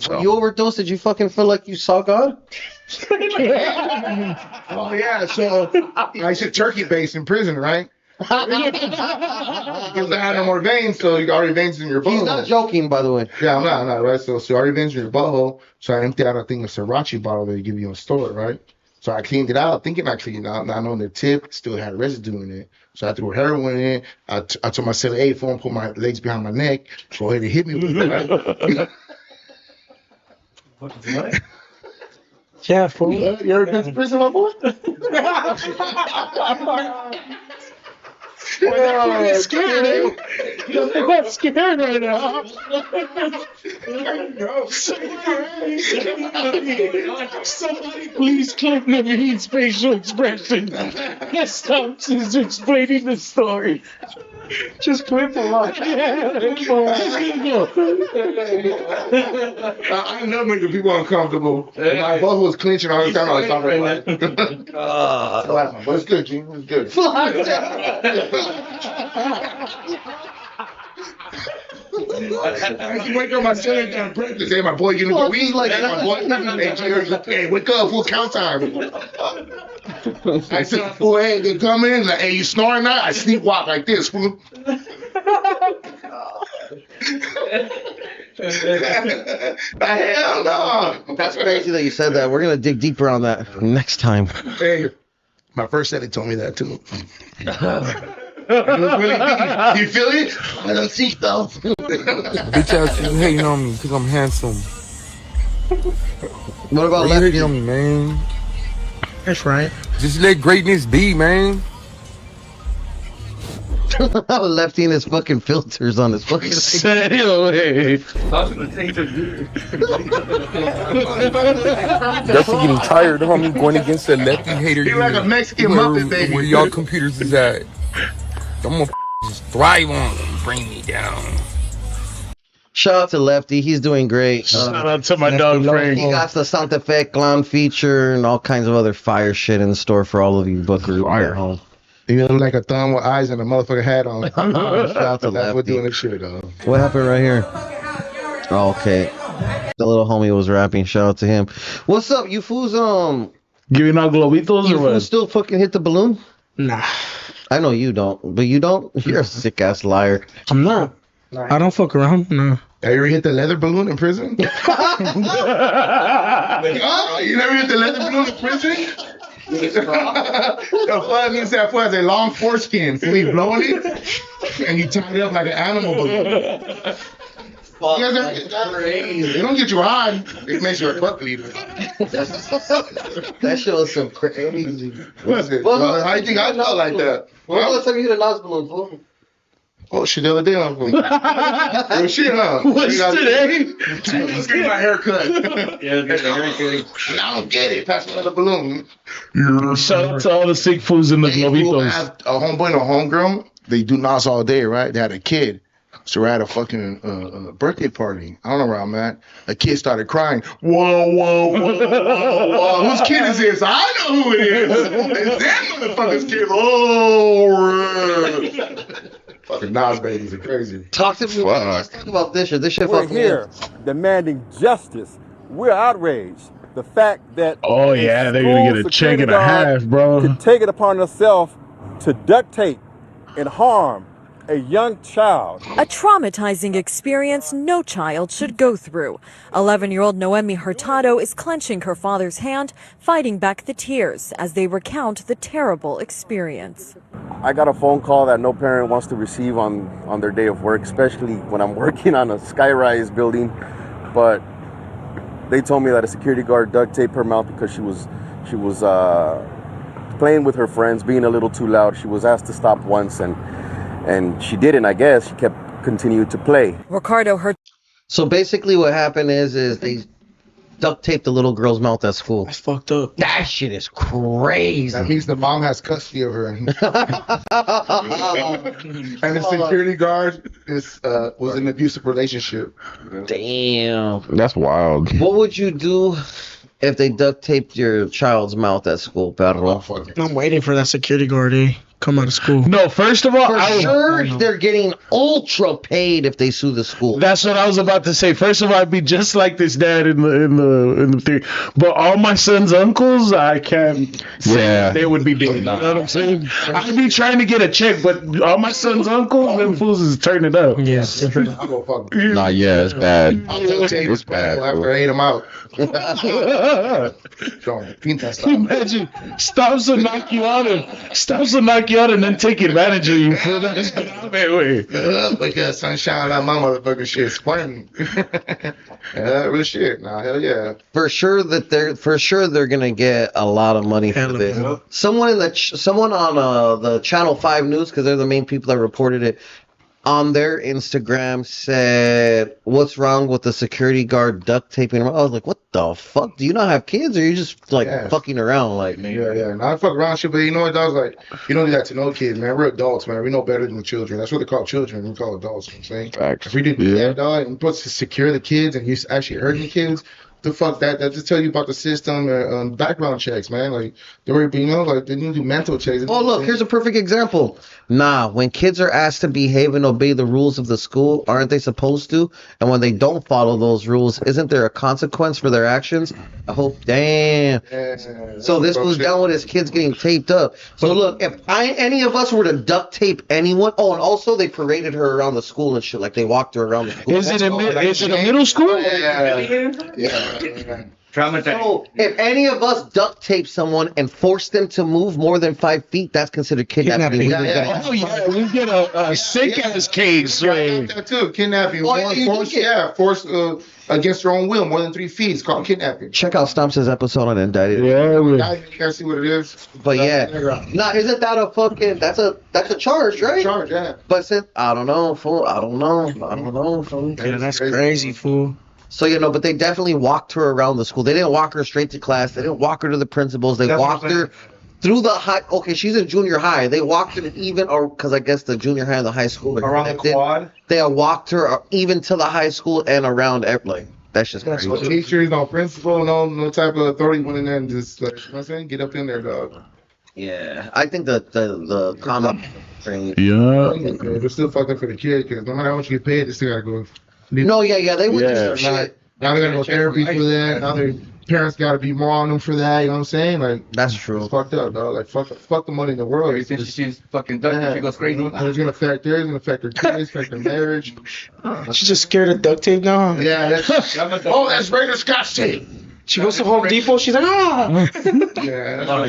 When you overdosed, did you fucking feel like you saw God? Oh yeah, so I used to turkey base in prison, right? Because I had no more veins, so you got already veins in your butthole. He's not joking, by the way. Yeah, I'm not, right? So you already veins in your butthole. So I emptied out, I think, a Sriracha bottle that they give you in the store, right? So I cleaned it out, thinking I cleaned it out, not knowing the tip still had residue in it. So I threw heroin in it. I told myself, hey, if I want to put my legs behind my neck, go ahead and hit me with it, right? What? Yeah, fool. You ever been to prison, my boy? I'm scared, eh? I'm scared right now. Somebody please clip Naveen's facial expression. Stomps is explaining the story. Just clip him up. I love making people uncomfortable. My butthole was clenching all the time. I was talking but it's good, G. It's good. I wake up my son and breakfast. Hey, my boy, you know weed like my boy. Hey, wake up, full count time. I said, fool, hey, they come in, like, hey, you snoring now? I sleepwalk like this, fool. Hell no. That's crazy that you said that. We're gonna dig deeper on that next time. Hey, my first set, he told me that too. It was really deep. You feel it? I don't see though. Bitch ass, you hating on me because I'm handsome. What about you hating on me, man? That's right. Just let greatness be, man. Lefty and his fucking filters on his fucking Serio, hey. That's getting tired, homie, going against the lefty hater. You're like a Mexican Muppet, baby. Where y'all computers is at. I'm gonna just thrive on them, bring me down. Shout out to Lefty, he's doing great. Shout out to my dog Frank. He got the Santa Fe clown feature and all kinds of other fire shit in store for all of you bookers at home. You look like a thumb with eyes and a motherfucking hat on. Shout out to Lefty. We're doing this shit, though. What happened right here? Oh, okay. The little homie was rapping. Shout out to him. What's up, you fools? Giving out globitos you or what? fools still fucking hit the balloon? Nah. I know you don't, but you don't? You're a sick ass liar. I'm not. I don't fuck around. No. Have you ever hit the leather balloon in prison? Oh, you never hit the leather balloon in prison? The fun is that for a long foreskin, so you blowing it, and you tie it up like an animal balloon. They don't get you high. It makes you a truck leader. That shows some crazy. What's it? How do you think I felt like that? When was the last time you hit a nose balloon, fool? Oh shit, the other day I'm going. Oh shit, huh? What's today? Let's get my hair cut. Yeah, get the hair cut. I don't get it. Pass another balloon. Shout out to all the sick fools in the globitos. A homeboy and a homegirl, they do nos all day, right? They had a kid. So we're at a fucking birthday party. I don't know where I'm at. A kid started crying. Whoa, whoa, whoa, whoa, whoa. Whose kid is this? I know who it is. It's that motherfucker's kid. Oh, fucking Nas babies are crazy. Talk to me. Let's talk about this shit. This shit We're fucking here demanding justice. We're outraged. The fact that oh yeah, they're gonna get a check and a half, bro. Could take it upon herself to duct tape and harm a young child. A traumatizing experience no child should go through. 11-year-old Noemi Hurtado is clenching her father's hand, fighting back the tears as they recount the terrible experience. I got a phone call that no parent wants to receive on their day of work, especially when I'm working on a skyrise building. But they told me that a security guard duct taped her mouth because she was playing with her friends, being a little too loud. She was asked to stop once and she didn't, I guess. She continued to play. So basically what happened is they duct taped the little girl's mouth at school. That's fucked up. That shit is crazy. That means the mom has custody of her. And the security guard was in an abusive relationship. Damn. That's wild. What would you do if they duct taped your child's mouth at school, Pedro? I'm waiting for that security guard, eh? come out of school. No, first of all, For sure, they're getting ultra paid if they sue the school. That's what I was about to say. First of all, I'd be just like this dad in the thing. But all my son's uncles, I can't say they would be doing. You know what I'm saying? I'd be trying to get a check, but all my son's uncles, them fools is turning up. Yes. Nah, yeah, it's bad. It's bad. After I ate them out. Imagine Stomps will knock you out and then take advantage of you for that. Because sunshine like my motherfucking shit splendid. Real shit. Nah, hell yeah. For sure they're gonna get a lot of money for this. Someone on the Channel 5 News, because they're the main people that reported it, on their Instagram said, "What's wrong with the security guard duct taping?" I was like, "What the fuck? Do you not have kids, or are you just like fucking around?" Like, yeah. Now I fuck around shit, but you know what, dogs? Like, you don't do that to no kids, man. We're adults, man. We know better than the children. That's what they call children. We call adults. You know what I'm saying, if we didn't do that, dog, and supposed to secure the kids, and you're actually hurting the kids. The fuck that just tell you about the system and background checks, man. Like they were, like they need to do mental checks. Oh, look, here's a perfect example. Nah, when kids are asked to behave and obey the rules of the school, aren't they supposed to? And when they don't follow those rules, isn't there a consequence for their actions? I hope, damn. So this was down with his kids getting taped up. So look, if any of us were to duct tape anyone, oh, and also they paraded her around the school and shit, like they walked her around the school. Is it a middle school? Yeah. So if any of us duct tape someone and force them to move more than 5 feet, that's considered kidnapping. Oh yeah, we get a sick ass case. That too, kidnapping. Force against your own will, more than 3 feet. It's called kidnapping. Check out Stomps' episode on Indicted. You can't see what it is. But yeah, nah, isn't that a fucking? That's a charge, right? Charge, yeah. But since I don't know, fool. I don't know, fool. Yeah, that's crazy, fool. So, but they definitely walked her around the school. They didn't walk her straight to class. They didn't walk her to the principals. They walked her through the high. Okay, she's in junior high. They walked her because I guess the junior high and the high school around the quad. They walked her even to the high school and around like that's just crazy. No teachers, no principal, no type of authority went in there and just like, you know what I'm saying, get up in there, dog. Yeah, I think the comment thing. Yeah, they're still fucking for the kid because no matter how much you get paid, they still gotta go. No, they would do shit. Now they gotta go therapy for that. Now their parents gotta be more on them for that. You know what I'm saying? Like that's true. It's fucked up, dog. Like fuck the money in the world. Every time she sees fucking duct tape, she goes crazy. It's gonna affect theirs. It's gonna affect their kids. Affect their marriage. She's just scared of duct tape now. Yeah. That's regular Scotch tape. She goes to Home Depot. She's like, Yeah. Can't go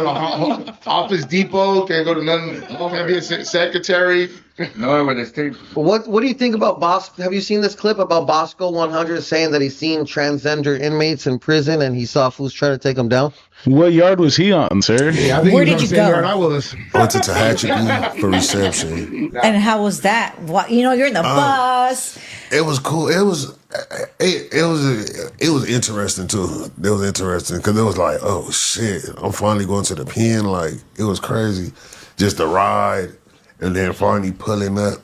to Office Depot. Can't go to nothing. Can't be a secretary. No, with this tape. What do you think about Bosco? Have you seen this clip about Bosco 100 saying that he's seen transgender inmates in prison and he saw fools trying to take them down? What yard was he on, sir? Yeah, where did you go? I was. I went to Tehachapi for reception. And how was that? What, you're in the bus. It was cool. It was interesting too. It was interesting because it was like, oh shit, I'm finally going to the pen. Like it was crazy, just the ride, and then finally pulling up,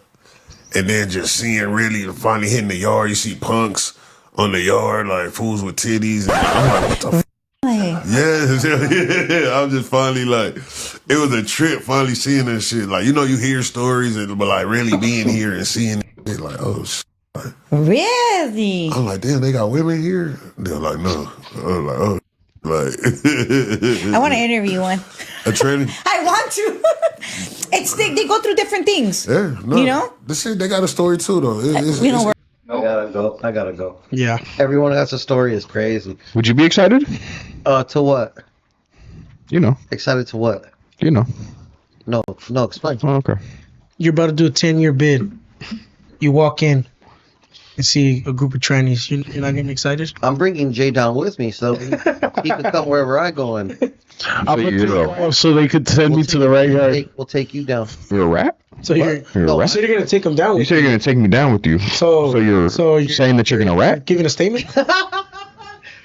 and then just seeing finally hitting the yard. You see punks on the yard, like fools with titties, and I'm like, what the. Yeah, I'm just finally like, it was a trip finally seeing this shit. Like, you hear stories, but like really being here and seeing it, like, oh shit. Like, really? I'm like, damn, they got women here? They're like, no. I'm like, oh, like. I want to interview one. A tranny? I want to. They go through different things. Yeah, no. This shit, they got a story too, though. I gotta go. Yeah. Everyone has a story is crazy. Would you be excited? To what? Excited to what? No, explain. Oh, okay. You're about to do a 10-year bid. You walk in and see a group of trannies. You're not getting excited? I'm bringing Jay down with me, so he can come wherever I go in. So they could send me to the right yard. We'll take you down. You're a rat? So you're a rat? So you're gonna take him down. You said you're gonna take me down with you. So you're saying that you're gonna rat? Giving a statement?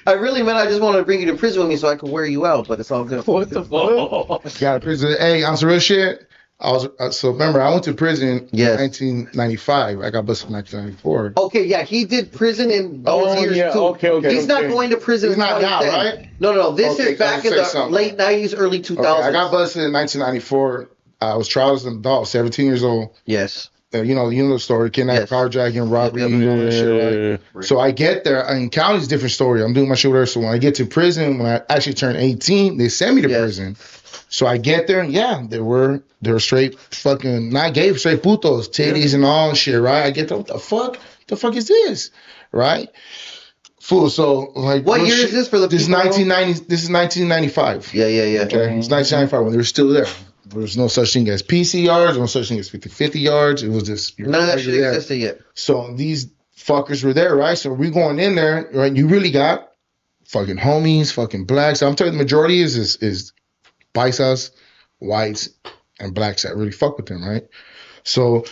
I really meant I just wanted to bring you to prison with me so I could wear you out, but it's all good. What the fuck? Got a prison. Hey, on some real shit. So remember, I went to prison in 1995. I got busted in 1994. Okay, yeah, he did prison in those years too. Okay. He's not going to prison. He's not now, right? No. This is back in the late 90s, early 2000s. Okay, I got busted in 1994. I was tried as an adult, 17 years old. Yes. You know the story, kidnapping, carjacking, robbery, all that shit, right? So I get there. In county's a different story. I'm doing my shit there. So when I get to prison, when I actually turned 18, they sent me to prison. So I get there, and they were straight fucking not gay, straight putos, titties and all and shit, right? I get there, what the fuck? The fuck is this, right? Fool. So like, what year is this for the? This is 1990. This is 1995. Yeah. Okay, it's 1995 when they were still there. There was no such thing as PC yards, no such thing as 50-50 yards. It was just none of that shit existed yet. So these fuckers were there, right? So we going in there, right? You really got fucking homies, fucking blacks. I'm telling you, the majority is paisas, whites, and blacks that really fuck with them, right? So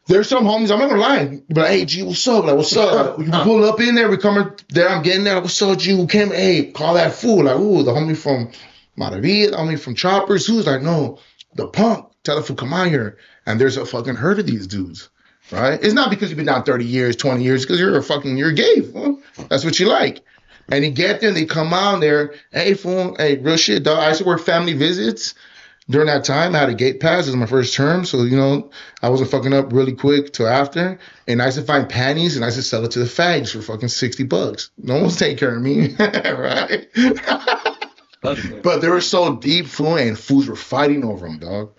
there's some homies, I'm not gonna lie, but hey G, what's up? Like, what's up? We pull up in there, we come there, I'm getting there, what's up, G? Who came? Hey, call that fool. Like, ooh, the homie from Maravilla, the homie from Choppers. Who's like, no, the punk. Tell the fool, come on here. And there's a fucking herd of these dudes, right? It's not because you've been down 30 years, 20 years, because you're gay, fool. That's what you like. And you get there, and they come out there, hey, fool, hey, real shit, dog. I used to work family visits. During that time, I had a gate pass. It was my first term. So, I wasn't fucking up really quick till after. And I used to find panties, and I used to sell it to the fags for fucking $60. No one's taking care of me, right? But they were so deep, fool, and fools were fighting over them, dog.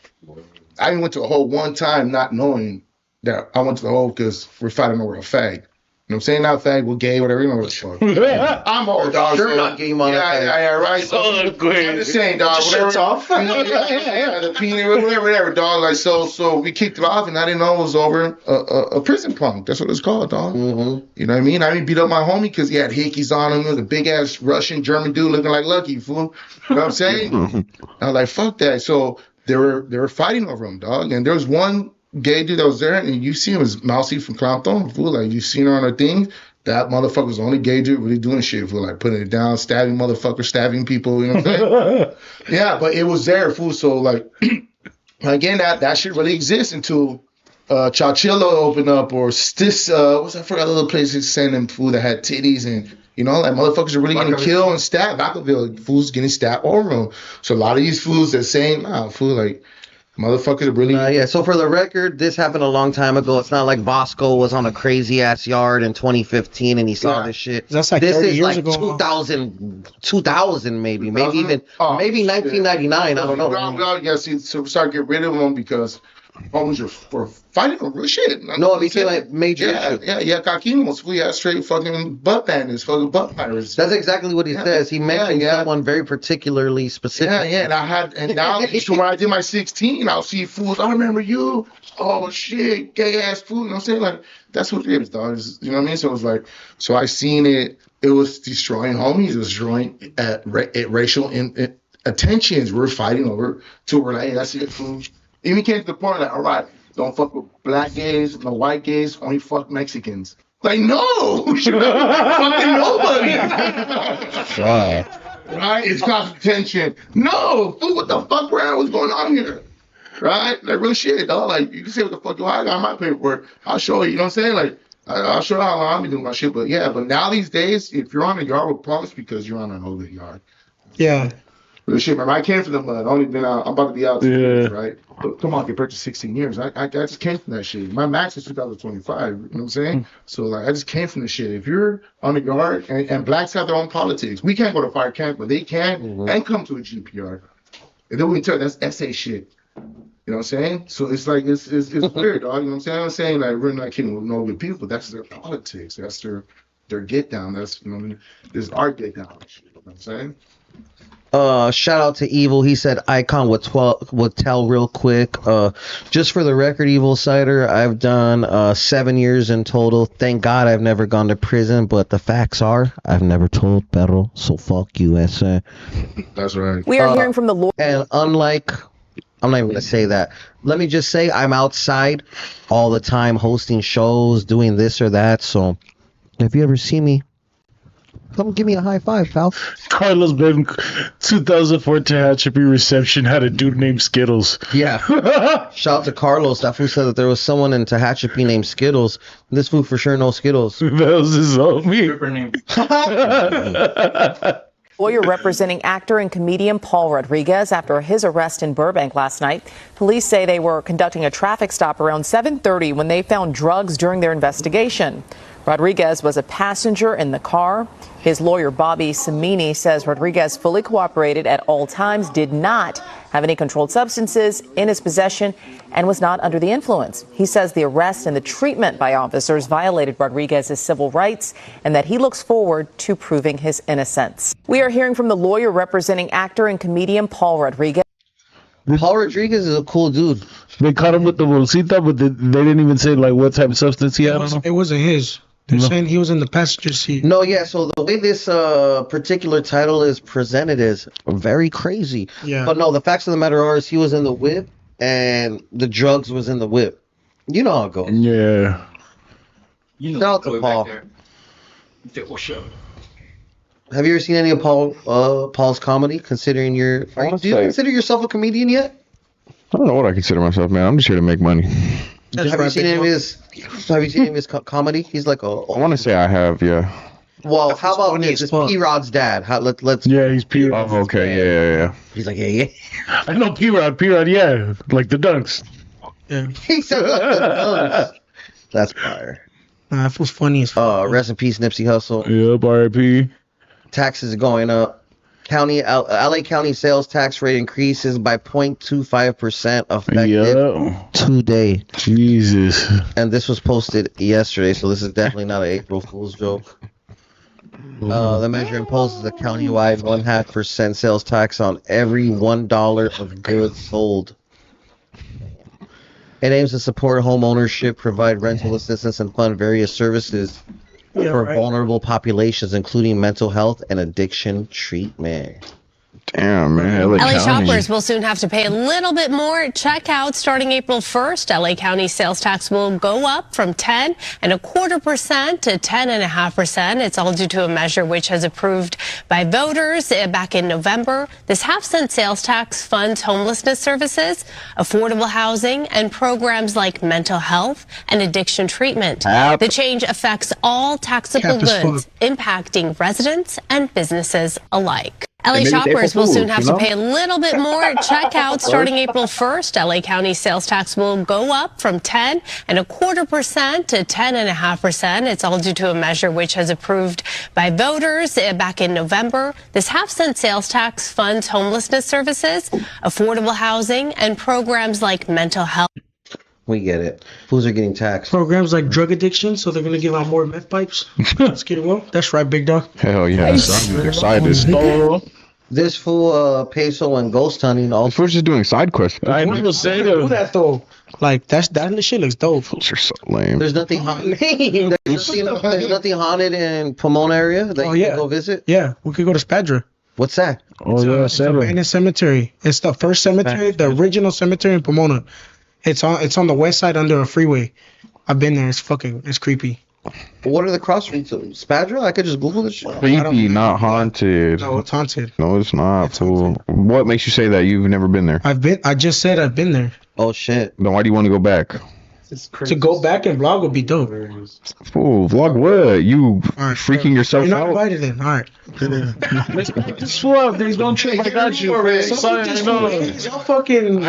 I even went to a hole one time not knowing that I went to the hole because we're fighting over a fag. You know what I'm saying? Not fag, we're gay, whatever. You know what it's for. I'm old, dog. Sure, not gay, motherfucker. Yeah, right. So, I'm just saying, dog. Whatever. Shit's off. Yeah, the penis, whatever, dog. Like, so we kicked it off, and I didn't know it was over a prison punk. That's what it's called, dog. Mm-hmm. You know what I mean? I didn't beat up my homie because he had hickeys on him. He was a big-ass Russian, German dude looking like Lucky, fool. You know what I'm saying? I was like, fuck that. So they were fighting over him, dog. And there was one gay dude that was there, and you see him as Mousy from Compton, fool. Like, you seen her on her thing. That motherfucker was the only gay dude really doing shit, fool. Like, putting it down, stabbing motherfuckers, stabbing people, you know what I'm saying? Yeah, but it was there, fool. So, like, again, that shit really exists until Chachilla opened up, or this, I forgot the little place they sent them, fool, that had titties, and, like, motherfuckers are really getting killed and stabbed. Vacaville, fools getting stabbed over them. So, a lot of these fools that saying, nah, fool, like, motherfuckers are really... yeah, so for the record, this happened a long time ago. It's not like Bosco was on a crazy-ass yard in 2015 and he saw this shit. That's like this 30 is years like ago. 2000 maybe. Maybe even, maybe 1999. I don't know. Yeah, see, so we started getting rid of them because homies were fighting for real shit. No, it became like major issue. Yeah, Caquinos, we had straight fucking butt bandits, fucking butt pirates. That's exactly what he says. He mentioned someone very particularly specific. Yeah, and now so when I did my 16, I'll see fools. I remember you. Oh shit, gay ass fool. You know what I'm saying? Like, that's what it is, dog. You know what I mean? So it was like, so I seen it. It was destroying homies. It was destroying racial attentions. We're fighting over to where like, hey, that's it, fool. Even came to the point like, all right, don't fuck with black gays, no white gays, only fuck Mexicans. Like, no, fucking nobody. Right? It's causing tension. No, fool, what the fuck, bro? What's going on here? Right? Like, real shit, dog. Like, you can say what the fuck you want. I got my paperwork. I'll show you. You know what I'm saying? Like, I'll show you how long I've been doing my shit. But yeah, but now these days, if you're on a yard with punks, because you're on an older yard. Yeah. Real shit, man. I came from the mud. Only been out. I'm about to be out 2 years, right? But come on, compared to 16 years. I just came from that shit. My max is 2025. You know what I'm saying? So, like, I just came from the shit. If you're on the yard, and blacks have their own politics. We can't go to fire camp, but they can and come to a GPR. And then we can tell that's SA shit. You know what I'm saying? So it's like, it's weird, dog. You know what I'm saying? I'm saying, like, we're not kidding with no good people, but that's their politics. That's their get down. That's, you know what I mean? This is our get down. You know what I'm saying? Shout out to Evil. He said Eyekon would tell real quick. Just for the record, Evil Cider, I've done 7 years in total. Thank God I've never gone to prison, but the facts are I've never told Perro, so fuck you, SA. That's right. We are hearing from the Lord. And unlike, I'm not even going to say that. Let me just say I'm outside all the time hosting shows, doing this or that. So if you ever see me, Come give me a high five, pal. Carlos Ben, 2004 Tehachapi reception had a dude named Skittles. Yeah. Shout out to Carlos. That fool said that there was someone in Tehachapi named Skittles. This fool for sure knows Skittles. That was his homie. Lawyer representing actor and comedian Paul Rodriguez after his arrest in Burbank last night. Police say they were conducting a traffic stop around 7:30 when they found drugs during their investigation. Rodriguez was a passenger in the car. His lawyer, Bobby Samini, says Rodriguez fully cooperated at all times, did not have any controlled substances in his possession, and was not under the influence. He says the arrest and the treatment by officers violated Rodriguez's civil rights and that he looks forward to proving his innocence. We are hearing from the lawyer representing actor and comedian Paul Rodriguez. Paul Rodriguez is a cool dude. They caught him with the bolsita, but they didn't even say like what type of substance he had on him. It wasn't his. They're saying he was in the passenger seat. No, yeah, so the way this particular title is presented is very crazy. Yeah. But no, the facts of the matter are is he was in the whip and the drugs was in the whip. You know how it goes. Yeah. Shout out to Paul. Have you ever seen any of Paul's comedy? Considering do you consider yourself a comedian yet? I don't know what I consider myself, man. I'm just here to make money. Have you seen any of his comedy? He's like I want to say I have, yeah. Well, how about this? It's P-Rod's dad. Let's. Yeah, he's P-Rod. Oh, okay, yeah. He's like, yeah. I know P-Rod, yeah, like the Dunks. Yeah. He said like the Dunks. That's fire. That was funny as fuck. Rest in peace, Nipsey Hussle. Yep, R.I.P. Taxes are going up. LA County sales tax rate increases by 0.25% effective today. Jesus. And this was posted yesterday, so this is definitely not an April Fool's joke. The measure imposes a countywide 0.5% sales tax on every $1 of goods sold. It aims to support home ownership, provide rental assistance, and fund various services for vulnerable populations, including mental health and addiction treatment. Damn, man. LA shoppers will soon have to pay a little bit more at checkout starting April 1st. LA County sales tax will go up from 10.25% to 10.5%. It's all due to a measure which was approved by voters back in November. This half-cent sales tax funds homelessness services, affordable housing, and programs like mental health and addiction treatment. The change affects all taxable goods, impacting residents and businesses alike. LA shoppers will soon have to pay a little bit more at checkout starting April 1st. LA County sales tax will go up from 10.25% to 10.5%. It's all due to a measure which was approved by voters back in November. This half-cent sales tax funds homelessness services, affordable housing, and programs like mental health. We get it. Fools are getting taxed. Programs like drug addiction, so they're going to give out more meth pipes. Let's get it well. That's right, big dog. Hell yeah. I'm excited. This fool peso and ghost hunting. All fools just doing side quests. I never say do that though. Like that shit looks dope. Fools are so lame. There's nothing haunted. There's nothing haunted in Pomona area that you can go visit. Yeah, we could go to Spadra. What's that? It's an abandoned cemetery. It's the first cemetery, the original cemetery in Pomona. It's on the west side under a freeway. I've been there. It's creepy. What are the cross streets of Spadra? I could just Google this shit. Creepy, not haunted. No, it's haunted. No, it's not. Fool. What makes you say that you've never been there? I just said I've been there. Oh shit. Then why do you want to go back? To go back and vlog would be dope. Fool, vlog what? You freaking yourself You're not out? invited then. All right. Let's pick this fool up. There's no trick. I got you. I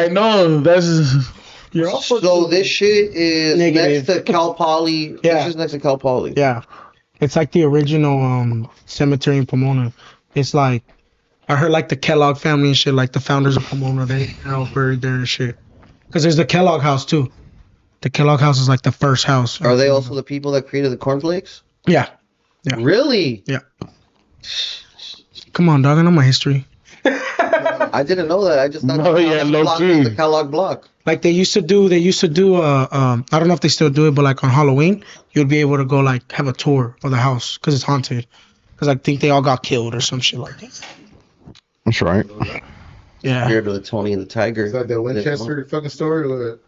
know. That's. So this shit is next to Cal Poly. Yeah. This is next to Cal Poly. Yeah. It's like the original cemetery in Pomona. It's like, I heard like the Kellogg family and shit, like the founders of Pomona, they now buried there and shit. Because there's the Kellogg house too. The Kellogg house is like the first house. Are they also the people that created the cornflakes? Yeah. Really? Yeah. Come on, dog. I know my history. I didn't know that. I just thought the Kellogg block. Like they used to do I don't know if they still do it, but like on Halloween, you'd be able to go like have a tour of the house because it's haunted. Because I think they all got killed or some shit like that. That's right. Yeah. Compared to the Tony and the Tiger. Is that the Winchester fucking story? Or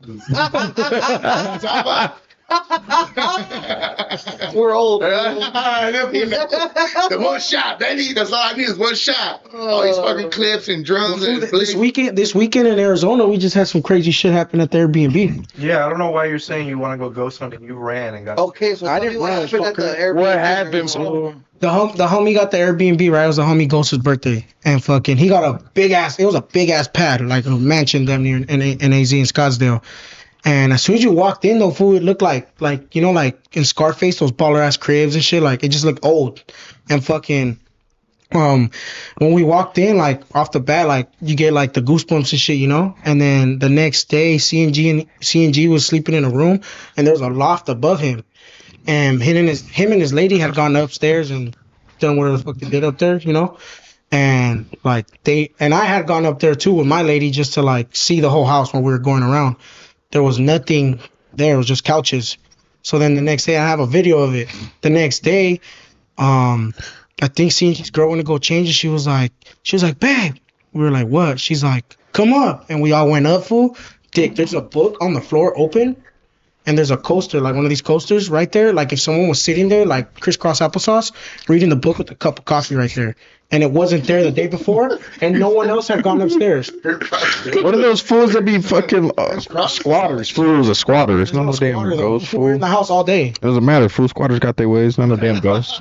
We're old. The one shot, baby. That's all I need is one shot. All these fucking clips and drums and This weekend in Arizona, we just had some crazy shit happen at the Airbnb. Yeah, I don't know why you're saying you want to go ghost hunting. You ran and got. Okay, so I didn't run. happened at the Airbnb. What happened, bro? The homie got the Airbnb, right? It was the homie Ghost's birthday, and fucking he got a big ass. It was a big ass pad, like a mansion down near in AZ in Scottsdale. And as soon as you walked in, though, fool, it looked like you know, like in Scarface, those baller ass cribs and shit. Like it just looked old, and fucking. When we walked in, like off the bat, like you get like the goosebumps and shit, you know. And then the next day, CNG was sleeping in a room, and there was a loft above him. And him and his lady had gone upstairs and done whatever the fuck they did up there, you know. And like I had gone up there too with my lady just to like see the whole house when we were going around. There was nothing there; it was just couches. So then the next day, I have a video of it. The next day, I think CNG's girl went to go change, and she was like, babe. We were like, what? She's like, come up, and we all went up, fool. Dick, there's a book on the floor open. And there's a coaster, like one of these coasters right there. Like if someone was sitting there, like crisscross applesauce, reading the book with a cup of coffee right there. And it wasn't there the day before, and no one else had gone upstairs. What are those fools that be fucking squatters? Fools are squatters. None of the damn ghosts. We're in the house all day. It doesn't matter. Fool squatters got their ways. None of the damn ghosts.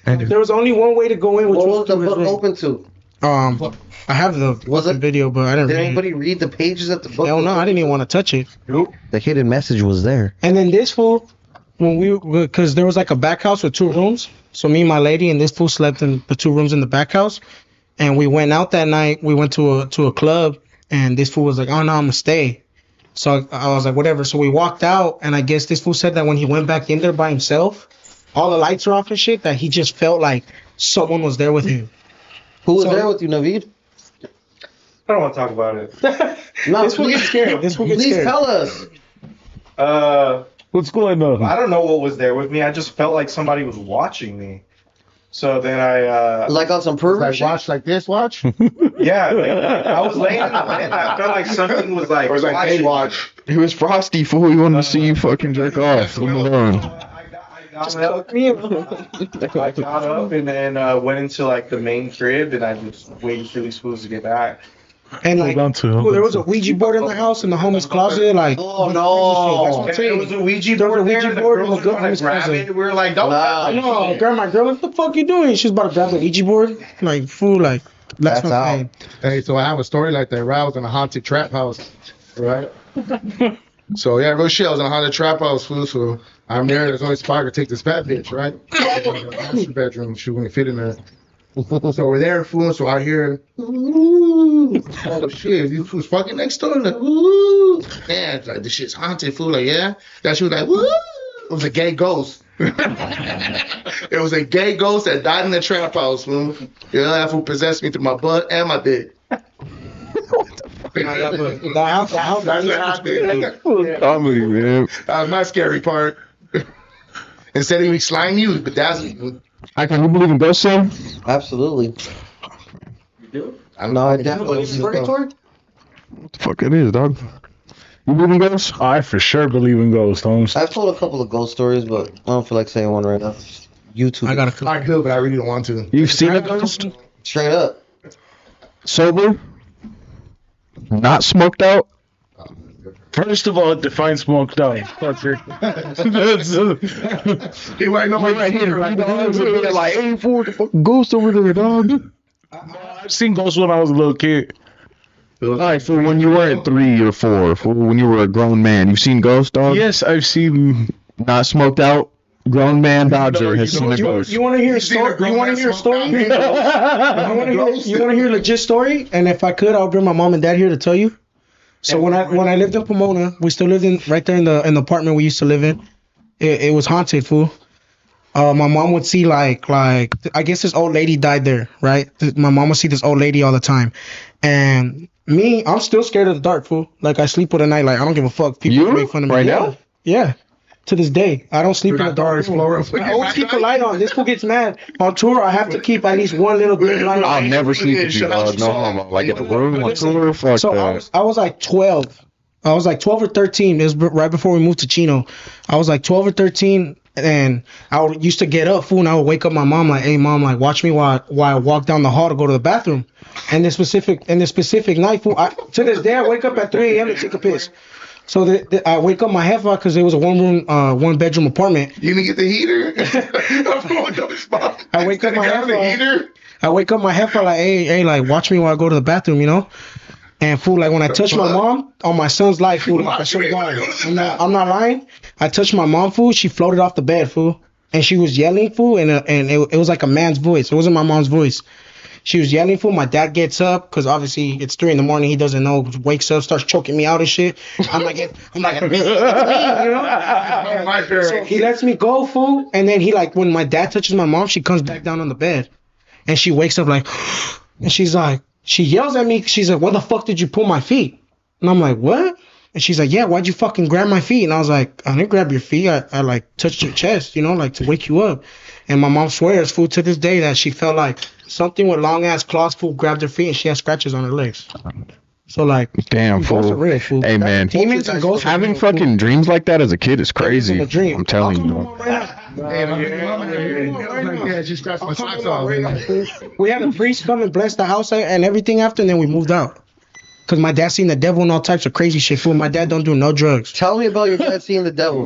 There was only one way to go in. Which What was the book open to? I have the video, but I didn't. Did anybody read the pages of the book? Hell no, I didn't even want to touch it. Nope. The hidden message was there. And then this fool, because there was like a back house with 2 rooms. So me and my lady and this fool slept in the 2 rooms in the back house. And we went out that night. We went to a club, and this fool was like, "Oh no, I'm gonna stay." So I was like, "Whatever." So we walked out, and I guess this fool said that when he went back in there by himself, all the lights were off and shit. That he just felt like someone was there with him. Who was there with you, Naveed? I don't want to talk about it. No, this will get scared. This will get please scared. tell us. What's going on? I don't know what was there with me. I just felt like somebody was watching me. So then I like on some pervert like watch like this, watch. Yeah, like, I was laying in the bed. I felt like something was like. Or it's like watching hey, watch. It was Frosty, fool. He wanted to see you fucking jerk off. Leave him alone. I got up and then went into like the main crib, and I just waited for these fools to get back. And like, there was a Ouija board in the house in the homie's closet. Like, oh no, that's what I'm saying. There was a Ouija board there. The girls were trying to grab it. We were like, don't. No, grandma, girl, what the fuck you doing? She's about to grab the Ouija board. Like, fool, like, that's what I'm saying. Hey, so I have a story like that, right? I was in a haunted trap house, right? So yeah, real shit. I was in a haunted trap house, fool. So I'm there. There's only spot to take this fat bitch, right? Master bedroom. She wouldn't fit in there. So we're there, fool. So I hear, ooh, oh shit, you fools fucking next door. Like, ooh, man, like this shit's haunted, fool. Like, yeah. That she was like, woo. It was a gay ghost. It was a gay ghost that died in the trap house, fool. Yeah, that fool possessed me through my butt and my dick. The house, That's what happened. Comedy, man. That was my scary part. Instead of me slime you, but that's Eyekon, you believe in ghosts, son? Absolutely. You do? No, I definitely. What the fuck it is, dog? You believe in ghosts? I for sure believe in ghosts, Holmes. I've told a couple of ghost stories, but I don't feel like saying one right now. YouTube. I could, but I really don't want to. You've seen a ghost? Straight up. Sober? Not smoked out? First of all, define smoked out. He might know right here. Like, hey, fool, the fucking ghost over there, dog. I've seen ghosts when I was a little kid. Alright, so when you were 3 or 4, fool, when you were a grown man, you've seen ghosts, dog? Yes, I've seen. Not smoked out? Grown man Dodger has seen a ghost. You want to hear a story? You want to hear a story? You want to hear a legit story? And if I could, I'll bring my mom and dad here to tell you. So when I lived in Pomona, we still lived in right there in the apartment we used to live in. It was haunted, fool. My mom would see like I guess this old lady died there, right? My mom would see this old lady all the time, and me, I'm still scared of the dark, fool. Like I sleep with a night, like I don't give a fuck. People make fun of me right now. Yeah. To this day, I don't sleep in the dark. I always keep the light on. This fool gets mad. On tour, I have to keep at least one little bit light on. I'll never sleep with you, dog. No homo. Like in a room on tour, fuck so that. I was like 12 I was like 12 or 13. It was right before we moved to Chino. I was like 12 or 13, and used to get up, fool, and I would wake up my mom like, "Hey, mom, like watch me while I walk down the hall to go to the bathroom." And this specific night, fool, to this day, I wake up at 3 a.m. to take a piss. So I wake up my heifer because it was a one bedroom apartment. You didn't get the heater? I wake up my heifer. I wake up my heifer like, hey, like watch me while I go to the bathroom, you know. And fool, like when I touch my mom on my son's life, fool, like, I swear to God, I'm not lying. I touched my mom, fool. She floated off the bed, fool, and she was yelling, fool, and it was like a man's voice. It wasn't my mom's voice. She was yelling, fool. My dad gets up because obviously it's 3 a.m. He doesn't know. Wakes up, starts choking me out and shit. I'm like, it's me, you know. So he lets me go, fool. And then he like when my dad touches my mom, she comes back down on the bed, and she wakes up like, and she's like. She yells at me. She's like, "What the fuck did you pull my feet?" And I'm like, "What?" And she's like, "Yeah, why'd you fucking grab my feet?" And I was like, "I didn't grab your feet. I like touched your chest, you know, like to wake you up." And my mom swears, fool, to this day that she felt like something with long ass claws, fool, grabbed her feet and she had scratches on her legs. So like, damn, fool. Real, fool. Hey man, demons and ghosts having fucking dreams like that as a kid is crazy. I'm telling you. She scratched my socks off. We had a priest come and bless the house and everything after, and then we moved out. Cause my dad seen the devil and all types of crazy shit. Fool, my dad don't do no drugs. Tell me about your dad seeing the devil.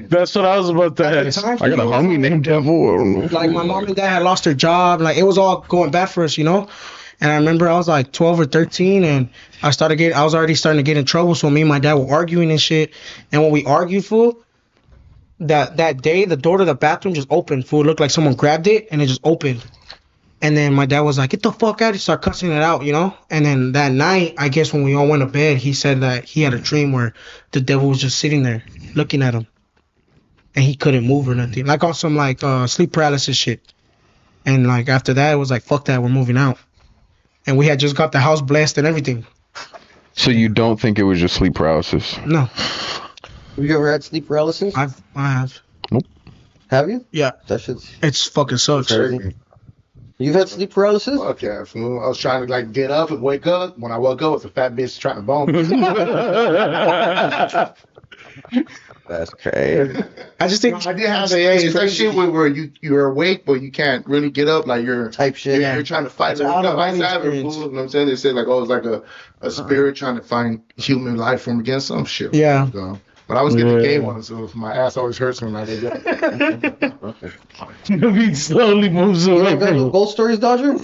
That's what I was about to ask. I got a homie named Devil. Like my mom and dad had lost their job. Like it was all going bad for us, you know. And I remember I was like 12 or 13, and I was already starting to get in trouble. So me and my dad were arguing and shit. And when we argued, fool, that day the door to the bathroom just opened. Fool, it looked like someone grabbed it and it just opened. And then my dad was like, "Get the fuck out!" He started cussing it out, you know. And then that night, I guess when we all went to bed, he said that he had a dream where the devil was just sitting there looking at him, and he couldn't move or nothing, like on some like sleep paralysis shit. And like after that, it was like, "Fuck that, we're moving out." And we had just got the house blessed and everything. So you don't think it was just sleep paralysis? No. Have you ever had sleep paralysis? I have. Nope. Have you? Yeah. That shit's... It's fucking sucks. You've had sleep paralysis? Fuck yeah, fool. I was trying to like get up and wake up. When I woke up, it was a fat bitch trying to bone me. That's crazy. I just think I did have it's that shit where you're awake but you can't really get up, like you're type shit. You're trying to fight. You know what I'm saying? They say like, oh, it's like a spirit trying to find human life from against some shit. Yeah. So, but I was getting the gay one, so my ass always hurts when I get up. He slowly moves away. You got no ghost stories, Dodger?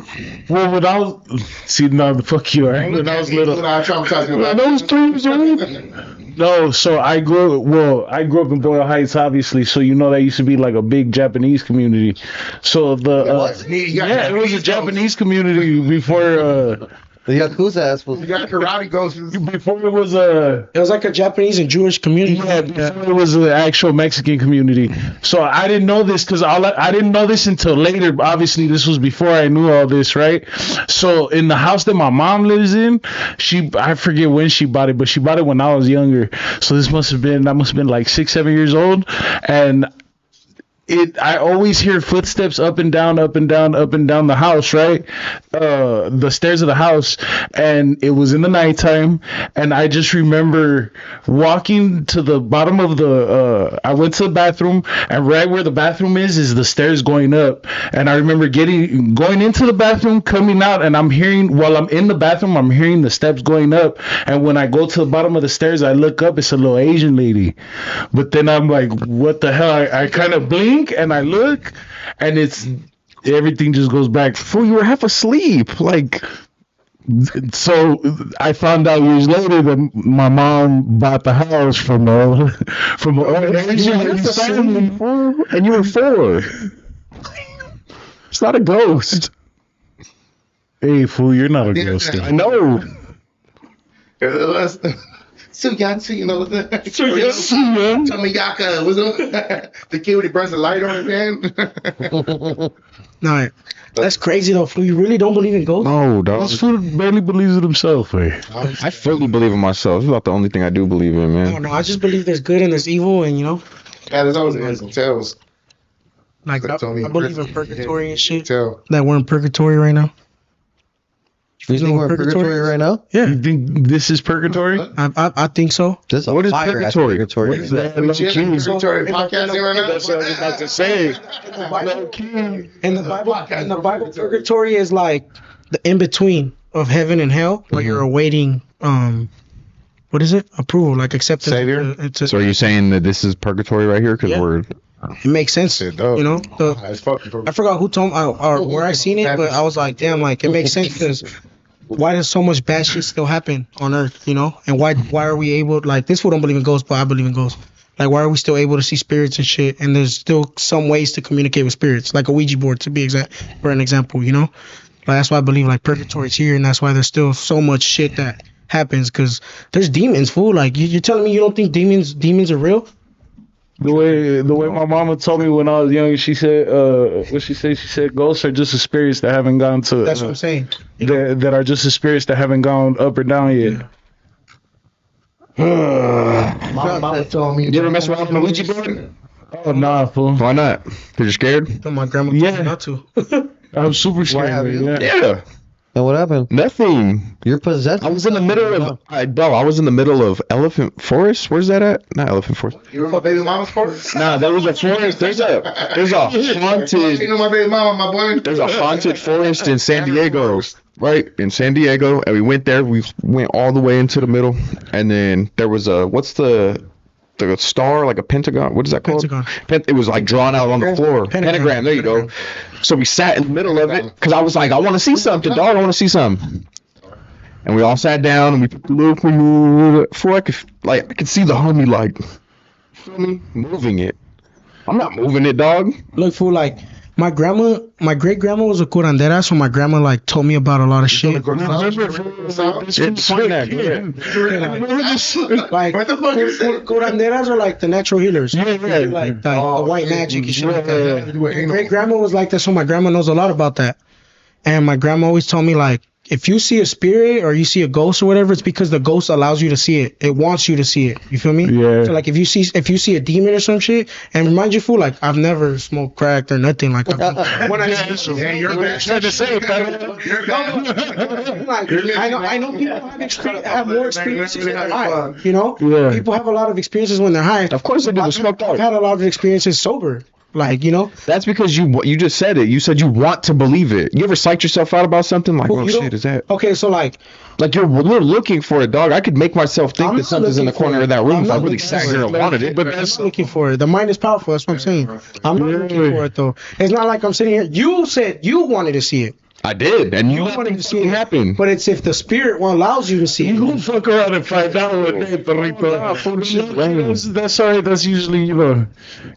Well, when I was the fuck you, right? When I was little, I was 3 years old. No, so I grew up in Boyle Heights, obviously. So you know that used to be like a big Japanese community. So it was a Japanese community before. The Yakuza ass was. You got karate ghosts. Before it was It was like a Japanese and Jewish community. Yeah, before it was an actual Mexican community. So I didn't know this because I didn't know this until later. Obviously, this was before I knew all this, right? So in the house that my mom lives in, I forget when she bought it, but she bought it when I was younger. So I must have been like 6, 7 years old, and I always hear footsteps up and down the house, right? The stairs of the house. And it was in the nighttime. And I just remember walking to the bottom of I went to the bathroom, and right where the bathroom is the stairs going up. And I remember going into the bathroom, coming out, and while I'm in the bathroom, I'm hearing the steps going up. And when I go to the bottom of the stairs, I look up, it's a little Asian lady. But then I'm like, what the hell? I kind of blink and I look, and everything just goes back. Fool, you were half asleep. Like, so I found out years later that my mom bought the house from an Asian family, and you were 4. It's not a ghost. Hey, fool, you're not a ghost. I know. Suyatsu, you know what Tomiyaka was the kid with the burns the light on his hand. No, that's crazy though. Fool, you really don't believe in ghosts? No, dog. This fool barely believes in himself, eh? I fully believe in myself. It's about the only thing I do believe in, man. No, I just believe there's good and there's evil, and you know. Yeah, there's always heads and tails. Like I believe in purgatory and shit. Tell. That we're in purgatory right now. You think we're in purgatory right now? Yeah. You think this is purgatory? I think so. This What is purgatory? What is that? Purgatory podcasting right now. That's what I was about to say. In the Bible, purgatory is like the in between of heaven and hell, where you're awaiting what is it? Approval, like acceptance. Savior. So are you saying that this is purgatory right here? Because we're it makes sense, you know. I forgot who told me or where I seen it, but I was like, damn, like it makes sense because why does so much bad shit still happen on Earth, you know? And why are we able, like, this fool don't believe in ghosts, but I believe in ghosts. Like, why are we still able to see spirits and shit? And there's still some ways to communicate with spirits, like a Ouija board, to be exact, for an example, you know? Like, that's why I believe, like, purgatory's here, and that's why there's still so much shit that happens, because there's demons, fool. Like, you're telling me you don't think demons are real? The way my mama told me when I was young, she said, what she say? She said, ghosts are just the spirits that haven't gone to. That's what I'm saying. That are just the spirits that haven't gone up or down yet. My mama told me. You ever mess around with a Ouija board? Oh nah, fool. Why not? Cause you're scared? My grandma told me not to. I'm super scared. Yeah. And what happened? Nothing. You're possessed. I was in the middle of I was in the middle of Elephant Forest. Where's that at? Not Elephant Forest. You know my baby mama's forest? Nah, there was a forest. There's a haunted. You know my baby mama, my boy. There's a haunted forest in San Diego, right? In San Diego, and we went there. We went all the way into the middle, and then there was a what's the star, like a pentagon. What is that called? Pentagon. It was like drawn out on the floor. Pentagram. There you go. So we sat in the middle of it because I was like, I want to see something, dog. I want to see something. And we all sat down and we put the little before I could see the homie like moving it. I'm not moving it, dog. Look, fool, like my great grandma was a curandera, so my grandma like told me about a lot of shit. Like what the fuck? Curanderas are like the natural healers. Like the white magic and shit like that. Great grandma was like that, so my grandma knows a lot about that. And my grandma always told me, like, if you see a spirit or you see a ghost or whatever, it's because the ghost allows you to see it. It wants you to see it. You feel me? Yeah. So like if you see a demon or some shit, and remind you, fool, like I've never smoked crack or nothing like that. When you're trying to say I know people have more experiences when they're high. You know? Yeah. People have a lot of experiences when they're high. Of course they do. I've had a lot of experiences sober. Like, you know, that's because you just said it. You said you want to believe it. You ever psych yourself out about something like, oh shit, is that? Okay, so like you're looking for it, dog. I could make myself think that something's in the corner of that room if I really sat here and wanted it. But that's looking for it. The mind is powerful. That's what I'm saying. I'm not looking for it though. It's not like I'm sitting here. You said you wanted to see it. I did, and you wanted to see it happen. But it's if the spirit allows you to see it. You don't fuck around and find out what day, Perrito. That's alright. That's usually, you know,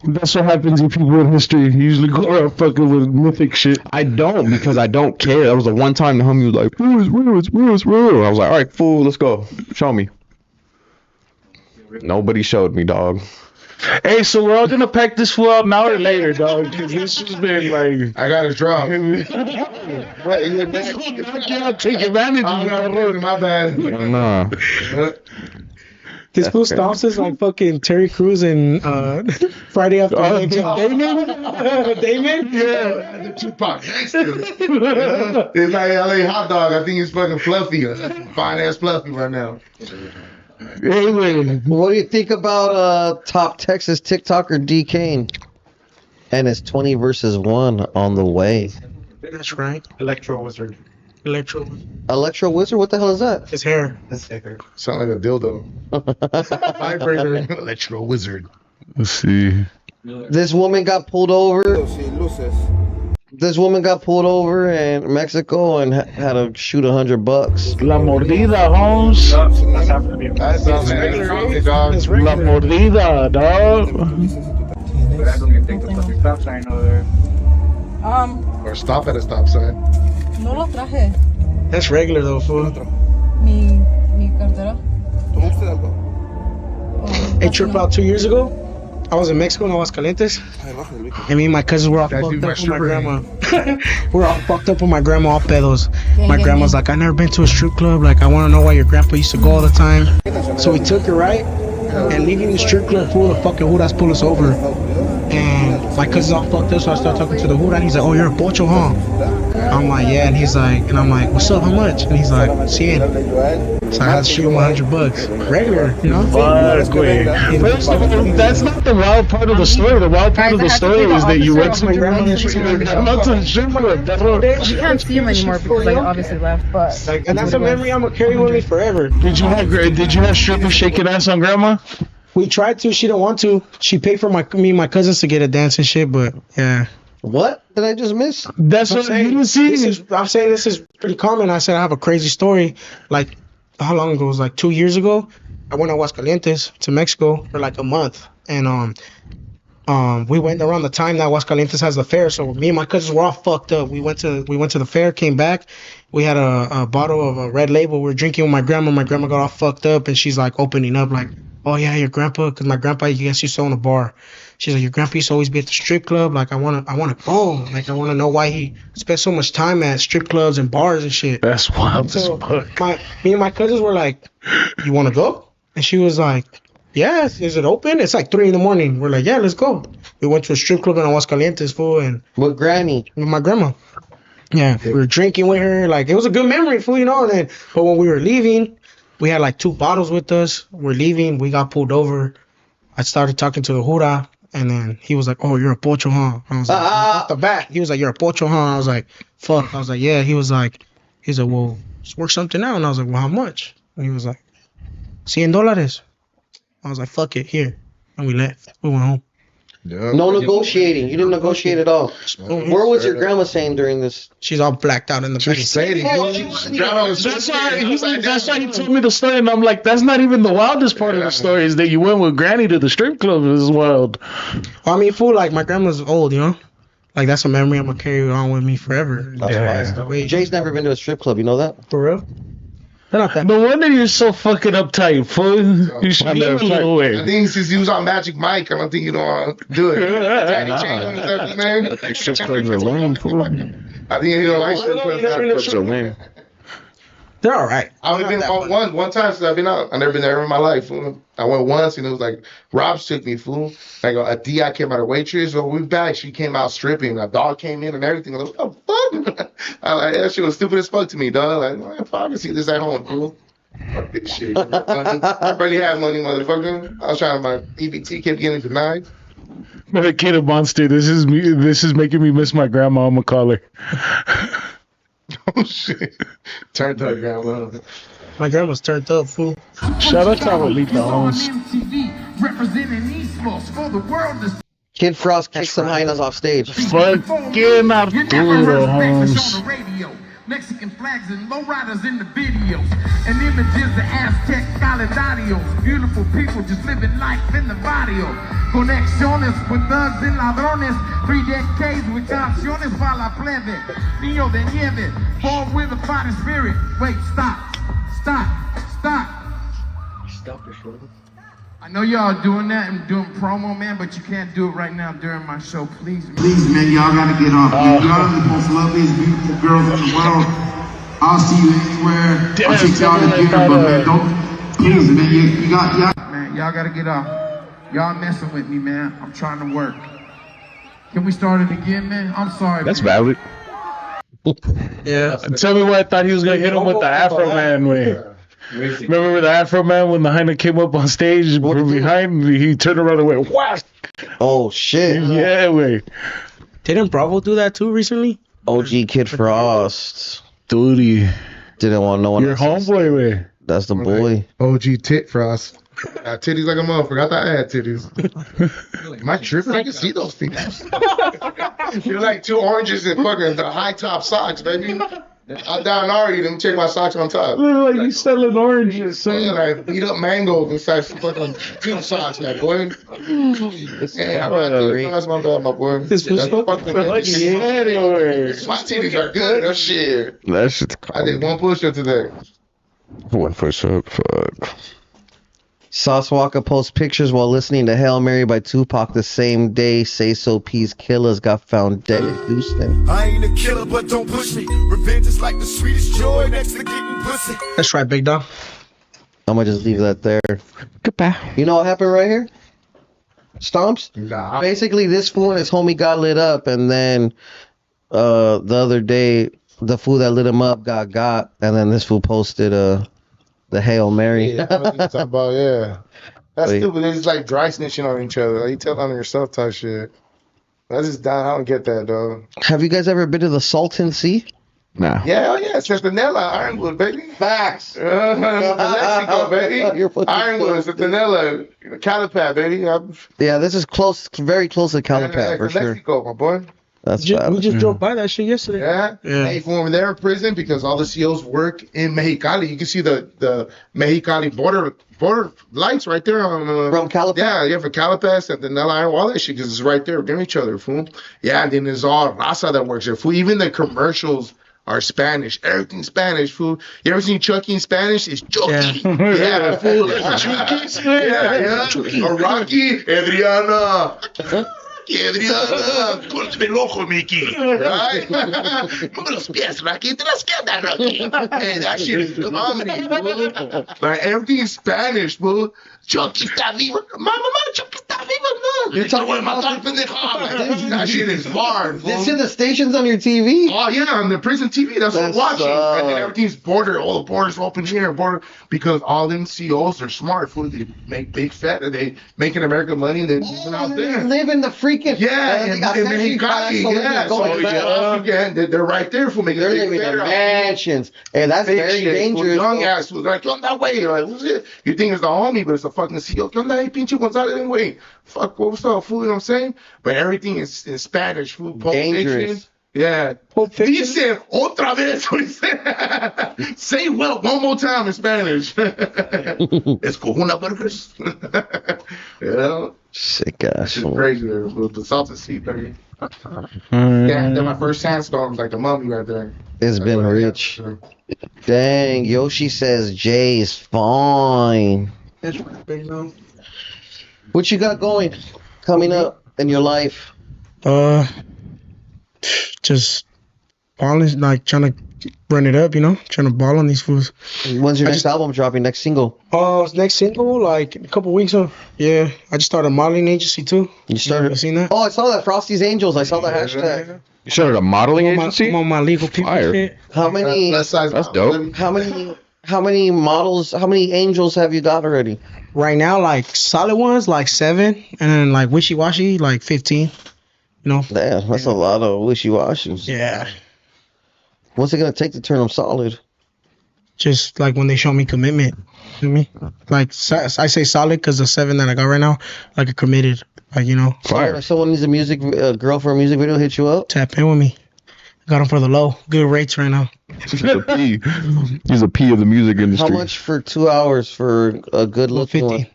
that's what happens in people in history. You usually go around fucking with mythic shit. I don't, because I don't care. That was the one time the homie was like, it's real. I was like, all right, fool, let's go. Show me. Nobody showed me, dog. Hey, so we're all gonna pack this fool out now or later, dog? Because this has been like, I got a drop. I can't take advantage of that. My bad. Nah. This fool Stomps is like fucking Terry Crews and Friday After Damon? Yeah, the Tupac. It's like LA hot dog. I think he's fucking fluffy. Fine ass fluffy right now. Anyway, what do you think about top Texas TikToker D Kane? And it's 20 versus 1 on the way. That's right. Electro Wizard. Electro Wizard? What the hell is that? His hair. Sound like a dildo. Vibrator. Electro Wizard. Let's see. This woman got pulled over. This woman got pulled over in Mexico and had to shoot $100. La mordida, Holmes. That sounds regular, dog. La mordida, dog. Or stop at a stop sign. No lo traje. That's regular though, fool. Mi cartera. Hey, trip about 2 years ago. I was in Mexico in Aguascalientes, and me and my cousins were all fucked up with my grandma. We're all fucked up with my grandma, all pedos. My grandma's like, I never been to a strip club. Like, I want to know why your grandpa used to go all the time. So we took her, right? And leaving the strip club, full of fucking Judas pulled us over. And my cousin's all fucked up, so I started talking to the Judas. He's like, oh, you're a pocho, huh? I'm like, yeah, and he's like, and I'm like, what's up? How much? And he's like, 100. So I had to shoot him $100, regular, you know. Fuck, wait. First of all, that's not the wild part of the story. The wild part of the story is that you went to my grandma's strip club. You can't see him anymore because I obviously left, but And that's a memory I'm gonna carry with me forever. Did you have strippers shaking ass on grandma? We tried to. She didn't want to. She paid for me and my cousins to get a dance and shit, but yeah. What did I just miss? That's what you didn't see. I'm saying this is pretty common. I said I have a crazy story. Like, how long ago? It was like 2 years ago. I went to Aguascalientes to Mexico for like a month, and we went around the time that Aguascalientes has the fair. So me and my cousins were all fucked up. We went to the fair, came back. We had a bottle of a Red Label. We were drinking with my grandma. My grandma got all fucked up, and she's like opening up like, oh yeah, your grandpa, because my grandpa, I guess, used to own a bar. She's like, your grandpa used to always be at the strip club. Like, I wanna go. Like, I wanna know why he spent so much time at strip clubs and bars and shit. That's wild as fuck. Me and my cousins were like, you wanna go? And she was like, yeah, is it open? It's like 3 a.m. We're like, yeah, let's go. We went to a strip club in Aguascalientes, fool, and with Granny, with my grandma. Yeah, we were drinking with her. Like, it was a good memory, fool, you know. And then, but when we were leaving, we had like 2 bottles with us. We're leaving. We got pulled over. I started talking to the Jura, and then he was like, "Oh, you're a pocho, huh?" I was like, "Off the bat." He was like, "You're a pocho, huh?" I was like, "Fuck." I was like, "Yeah." He was like, "Well, let's work something out." And I was like, "Well, how much?" And he was like, $100. I was like, "Fuck it, here." And we left. We went home. No negotiating. You didn't negotiate at all. Where was your grandma saying during this? She's all blacked out in the back. That's why he told me the story, and I'm like, that's not even the wildest part of the story. Is that you went with Granny to the strip club as wild. I mean, fool, like my grandma's old, you know. Like that's a memory I'm gonna carry on with me forever. Jay's never been to a strip club. You know that? For real? No wonder you're so fucking uptight, fool. You should be a little way. I think since he was on Magic Mike, I don't think you know how to do it. I think strip clubs are lame, fool. I think you don't like strip clubs. Are lame. They're all right. I've only been on one time since I've been out. I've never been there in my life, fool. I went once and it was like, Rob's took me, fool. Like a DI came out, a waitress. So we back, she came out stripping. A dog came in and everything. I was like, what the fuck? I like, that shit was stupid as fuck to me, dog. Like, I probably see this at home, fool. Fuck this shit. I barely had money, motherfucker. I was trying to my EBT, kept getting denied. The kid a monster. This is making me miss my grandma. I'm gonna call her. Oh shit. Turned up, grandma. My grandma's turned up, fool. Shout out to Abuelita Holmes. Kid Frost kicked some hyenas off stage. Fucking Arturo Holmes. Mexican flags and lowriders in the videos, and images of Aztec calendarios. Beautiful people just living life in the barrio. Conexiones with thugs and ladrones. 3 decades with canciones para la plebe. Niño de nieve, born with a fighting spirit. Wait, stop your shoulder. I know y'all doing that and doing promo, man, but you can't do it right now during my show, please. Please, man, y'all gotta get off. You girls are the most loveliest, beautiful girls in the world. I'll see you anywhere. I'll take y'all to dinner, but man, don't, please, man, you got, man, y'all gotta get off. Y'all messing with me, man. I'm trying to work. Can we start it again, man? I'm sorry. That's man. valid. Yeah. Tell me why I thought he was gonna hit him with the Afro Man way. Remember the Afro Man when the hyena came up on stage from behind? He turned around and went whack. Oh shit! Yeah, wait. Didn't Bravo do that too recently? OG Kid Frost, duty. Didn't want no one. Your homeboy, way. That's the boy. OG Tit Frost. Got titties like a motherfucker. I thought I had titties. Am I tripping? I can see those things. You're like 2 oranges and fucking the high top socks, baby. I'm down already. Let me check my socks on top. Look like you selling oranges. So yeah, like eat up mangoes inside some fucking two socks, that boy. Yeah, that's my bad, my boy. This was fucking like anyway. My titties are good. That shit. That shit's I did 1 push-up today. 1 push-up. Fuck. Sauce Walker posts pictures while listening to Hail Mary by Tupac the same day. Say So Peace killers got found dead in Houston. I ain't a killer, but don't push me. Revenge is like the sweetest joy next to getting pussy. That's right, big dog. I'm gonna just leave that there. Goodbye. You know what happened right here? Stomps? Nah. Basically, this fool and his homie got lit up, and then the other day, the fool that lit him up got, and then this fool posted the Hail Mary. Yeah, that's what you talk about, yeah. That's Wait. stupid. It's like dry snitching on each other. Like, you tell on yourself type shit. That's just down. I don't get that, though. Have you guys ever been to the Salton Sea? Nah. Yeah, oh yeah, Centinela, Ironwood, baby. Facts. Mexico, baby. Ironwood, Centinela, Calipad, baby. Yeah, this is close, very close to Calipad for sure. Mexico, my boy. That's We just drove by that shit yesterday. Yeah. Hey, when they're in prison, because all the COs work in Mexicali, you can see the Mexicali border lights right there on from Calipad. Yeah, for Calipad, Centinela, all that shit, because it's right there near each other, fool. Yeah, and then there's all raza that works there, fool. Even the commercials are Spanish. Everything's Spanish, fool. You ever seen Chucky in Spanish? It's Chucky. Yeah, fool. Chucky. Yeah. Or Rocky, Adriana. Adriana, córtame el ojo, Mickey. Right? Move los pies, Rocky. Te las quedas, Rocky. Hey, that shit is comedy, fool. Like, everything is Spanish, fool. Chucky está vivo. Mama, Chucky está vivo, no. You're talking about that shit is hard, fool. This shit, the stations on your TV? Oh, yeah, on the prison TV. That's what I'm watching. And then everything's border. All the borders are open here. Because all them COs are smart, fool. They make big fat. They making American money. And then out there. They live in the freaking... Yeah, in Mexicali. Yeah, so they're right there, fool. Making they're living in mansions. And that's very dangerous. Young ass fool. Like, on that way. Like, who's it? You think it's the homie, but it's a fucking CO. ¿Qué onda, pinche González? Wait. Fuck, what's up, fool? You know what I'm saying? But everything is in Spanish, fool. Dangerous. Yeah. Dice otra vez. Say well one more time in Spanish. Es cojuna burgers. You know? Sick ass. It's crazy there with the salted sea, baby. Yeah, then my first sandstorm was like the mummy right there. It's been rich. Dang, Yoshi says Jay is fine. That's big though. What you got going coming up in your life? Just balling, like trying to run it up, you know, trying to ball on these fools. When's your next album dropping? Next single? Next single, like in a couple weeks. Yeah, I just started a modeling agency too. You started? You seen that? Oh, I saw that. Frosty's Angels. I saw the hashtag. You started a modeling agency? I'm on my legal people shit. How many? That's dope. How many models? How many angels have you got already? Right now, like solid ones, like 7, and then like wishy washy, like 15. You know? Damn, that's a lot of wishy washies. Yeah. What's it gonna take to turn them solid? Just like when they show me commitment. You know what I mean? Like I say solid because the 7 that I got right now, like a committed, like you know. Fire. If someone needs a girl for a music video, hit you up. Tap in with me. Got them for the low. Good rates right now. He's a P. He's a P of the music industry. How much for 2 hours for a good looking one?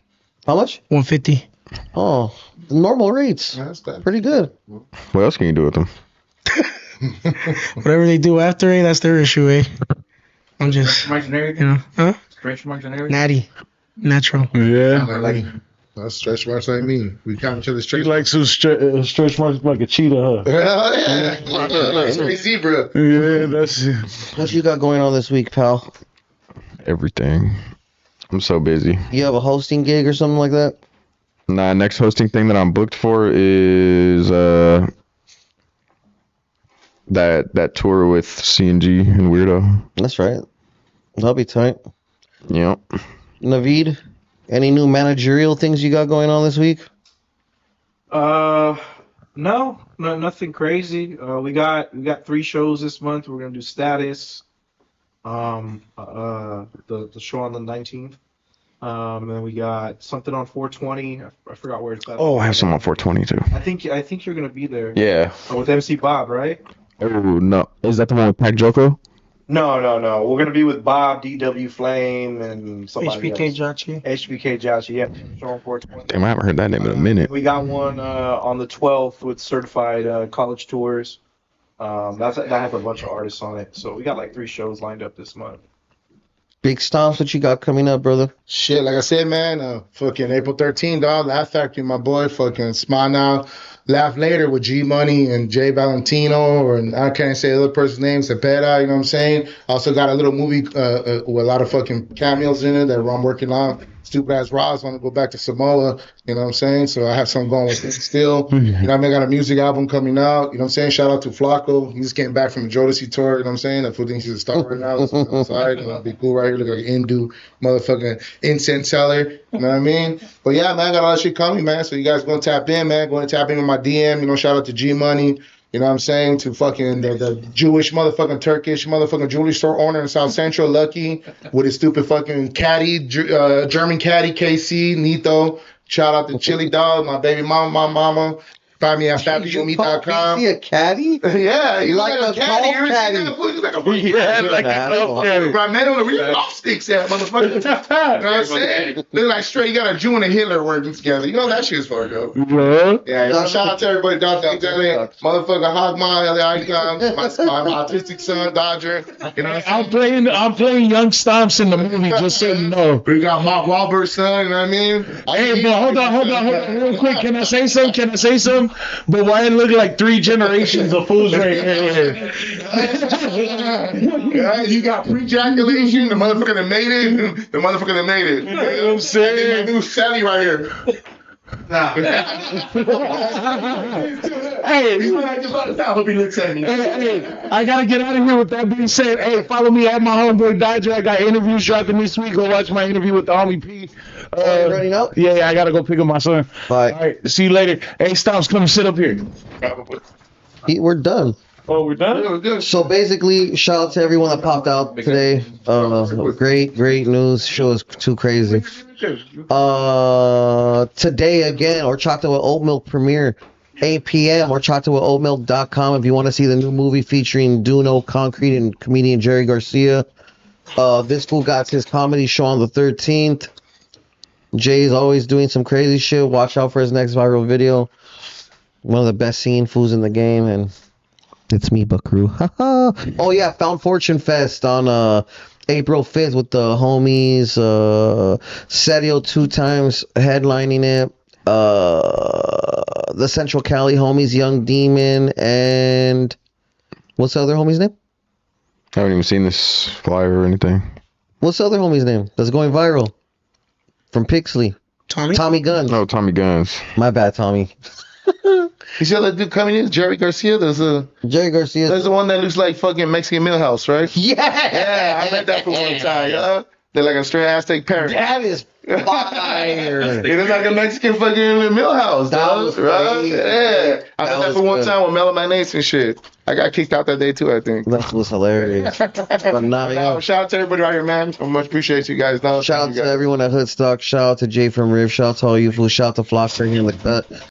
How much? 150. Oh, normal rates. That's pretty good. What else can you do with them? Whatever they do after it, that's their issue, eh? I'm just, Stretch marks and everything? you know, huh? Stretch marks and everything? Natty. Natural. Yeah. That's stretch marks like me. We count each other He straight. likes some stretch marks like a cheetah, huh? Hell yeah. Straight zebra. Yeah, that's it. What you got going on this week, pal? Everything. I'm so busy. You have a hosting gig or something like that? Nah, next hosting thing that I'm booked for is that tour with CNG and Weirdo. That's right. That'll be tight. Yep. Naveed, any new managerial things you got going on this week? No, nothing crazy. We got 3 shows this month. We're gonna do Status, the show on the 19th. And then we got something on 420. I forgot where it's at. Oh, I have some on 420 too. I think you're gonna be there. Yeah. With MC Bob, right? Oh no, is that the one with Pac Joko? No. We're gonna be with Bob, DW Flame, and somebody HBK else. Jachi. HBK Jachi, yeah. Show on 420. Damn, I haven't heard that name in a minute. We got one on the 12th with Certified College Tours. That has a bunch of artists on it. So we got like 3 shows lined up this month. Big Stomps, what you got coming up, brother? Shit, like I said, man, fucking April 13th, dog. Laugh Factory, my boy. Fucking Smile Now, Laugh Later with G Money and Jay Valentino, and I can't say the other person's name, Cepeda, you know what I'm saying? Also got a little movie with a lot of fucking cameos in it that I'm working on. stupid ass Roz want to go back to Samoa. You know what I'm saying? So I have something going with him still. You know what I mean? I got a music album coming out. You know what I'm saying? Shout out to Flacco. He's just getting back from the Jodeci tour. You know what I'm saying? That fool thinks he's a star right now. So on the side, be cool right here. Look like an Hindu motherfucking incense seller. You know what I mean? But yeah, man, I got all that shit coming, man. So you guys go and tap in, man. Go and tap in with my DM. You know, shout out to G Money. You know what I'm saying? To fucking the Jewish motherfucking Turkish motherfucking jewelry store owner in South Central, Lucky, with his stupid fucking caddy, German caddy, KC, Nito. Shout out to Chili Dog, my baby mama, my mama. Find me at FabioMe.com. You a caddy? Yeah, he like a caddy. He's like a golf caddy. Bro, I met him where golf sticks at, motherfucker. You know what I'm saying? Look like straight, you got a Jew and a Hitler working together. You know that shit's fucked up. Yeah, shout out to everybody. Motherfucker Hogma, Eyekon, my autistic son, Dodger. You know what I'm saying? I'm playing young Stomps in the movie, just so you know. We got Mark Wahlberg's son, you know what I mean? Hey, but hold on, real quick. Can I say something? But why it look like 3 generations of fools right here? You got pre-ejaculation, the motherfucker that made it, the motherfucker that made it. You know what I'm saying? My new Sally right here. Nah. Hey, I gotta get out of here. With that being said, hey, follow me at my homeboy Dodger. I got interviews dropping this week. Go watch my interview with the homie P. Running out? Yeah, I gotta go pick up my son. Bye. All right, see you later. Hey, Stomps, come sit up here. We're done. Oh, we're done? Yeah, we're good. So basically, shout out to everyone that popped out today. Great news. Show is too crazy. Today again, or Chocolate with Oat Milk premiere, 8 p.m. or chocolatewithoatmilk.com if you want to see the new movie featuring Duno, Concrete, and comedian Jerry Garcia. This fool got his comedy show on the 13th. Jay's always doing some crazy shit. Watch out for his next viral video. One of the best singing fools in the game, and it's me, Buckaroo. Oh yeah, Found Fortune Fest on April 5th with the homies. Serio 2 times headlining it. The Central Cali homies, Young Demon, and what's the other homie's name? I haven't even seen this flyer or anything. What's the other homie's name that's going viral? From Pixley. Tommy Guns. No, Tommy Guns. My bad, Tommy. You see that dude coming in? Jerry Garcia? Jerry Garcia. There's the one that looks like fucking Mexican Millhouse, right? Yeah, I met that for one time. They're like a straight Aztec parrot. That is fire. It looks like a Mexican fucking Millhouse, dog. Right? Yeah. I met that for one time with Mellow Mayonnaise and shit. I got kicked out that day too, I think. That was hilarious. But now, shout out to everybody right here, man. I much appreciate you guys. Shout out to everyone at Hoodstock. Shout out to Jay from Riv. Shout out to all you fools. Shout out to Flock for here in the cut.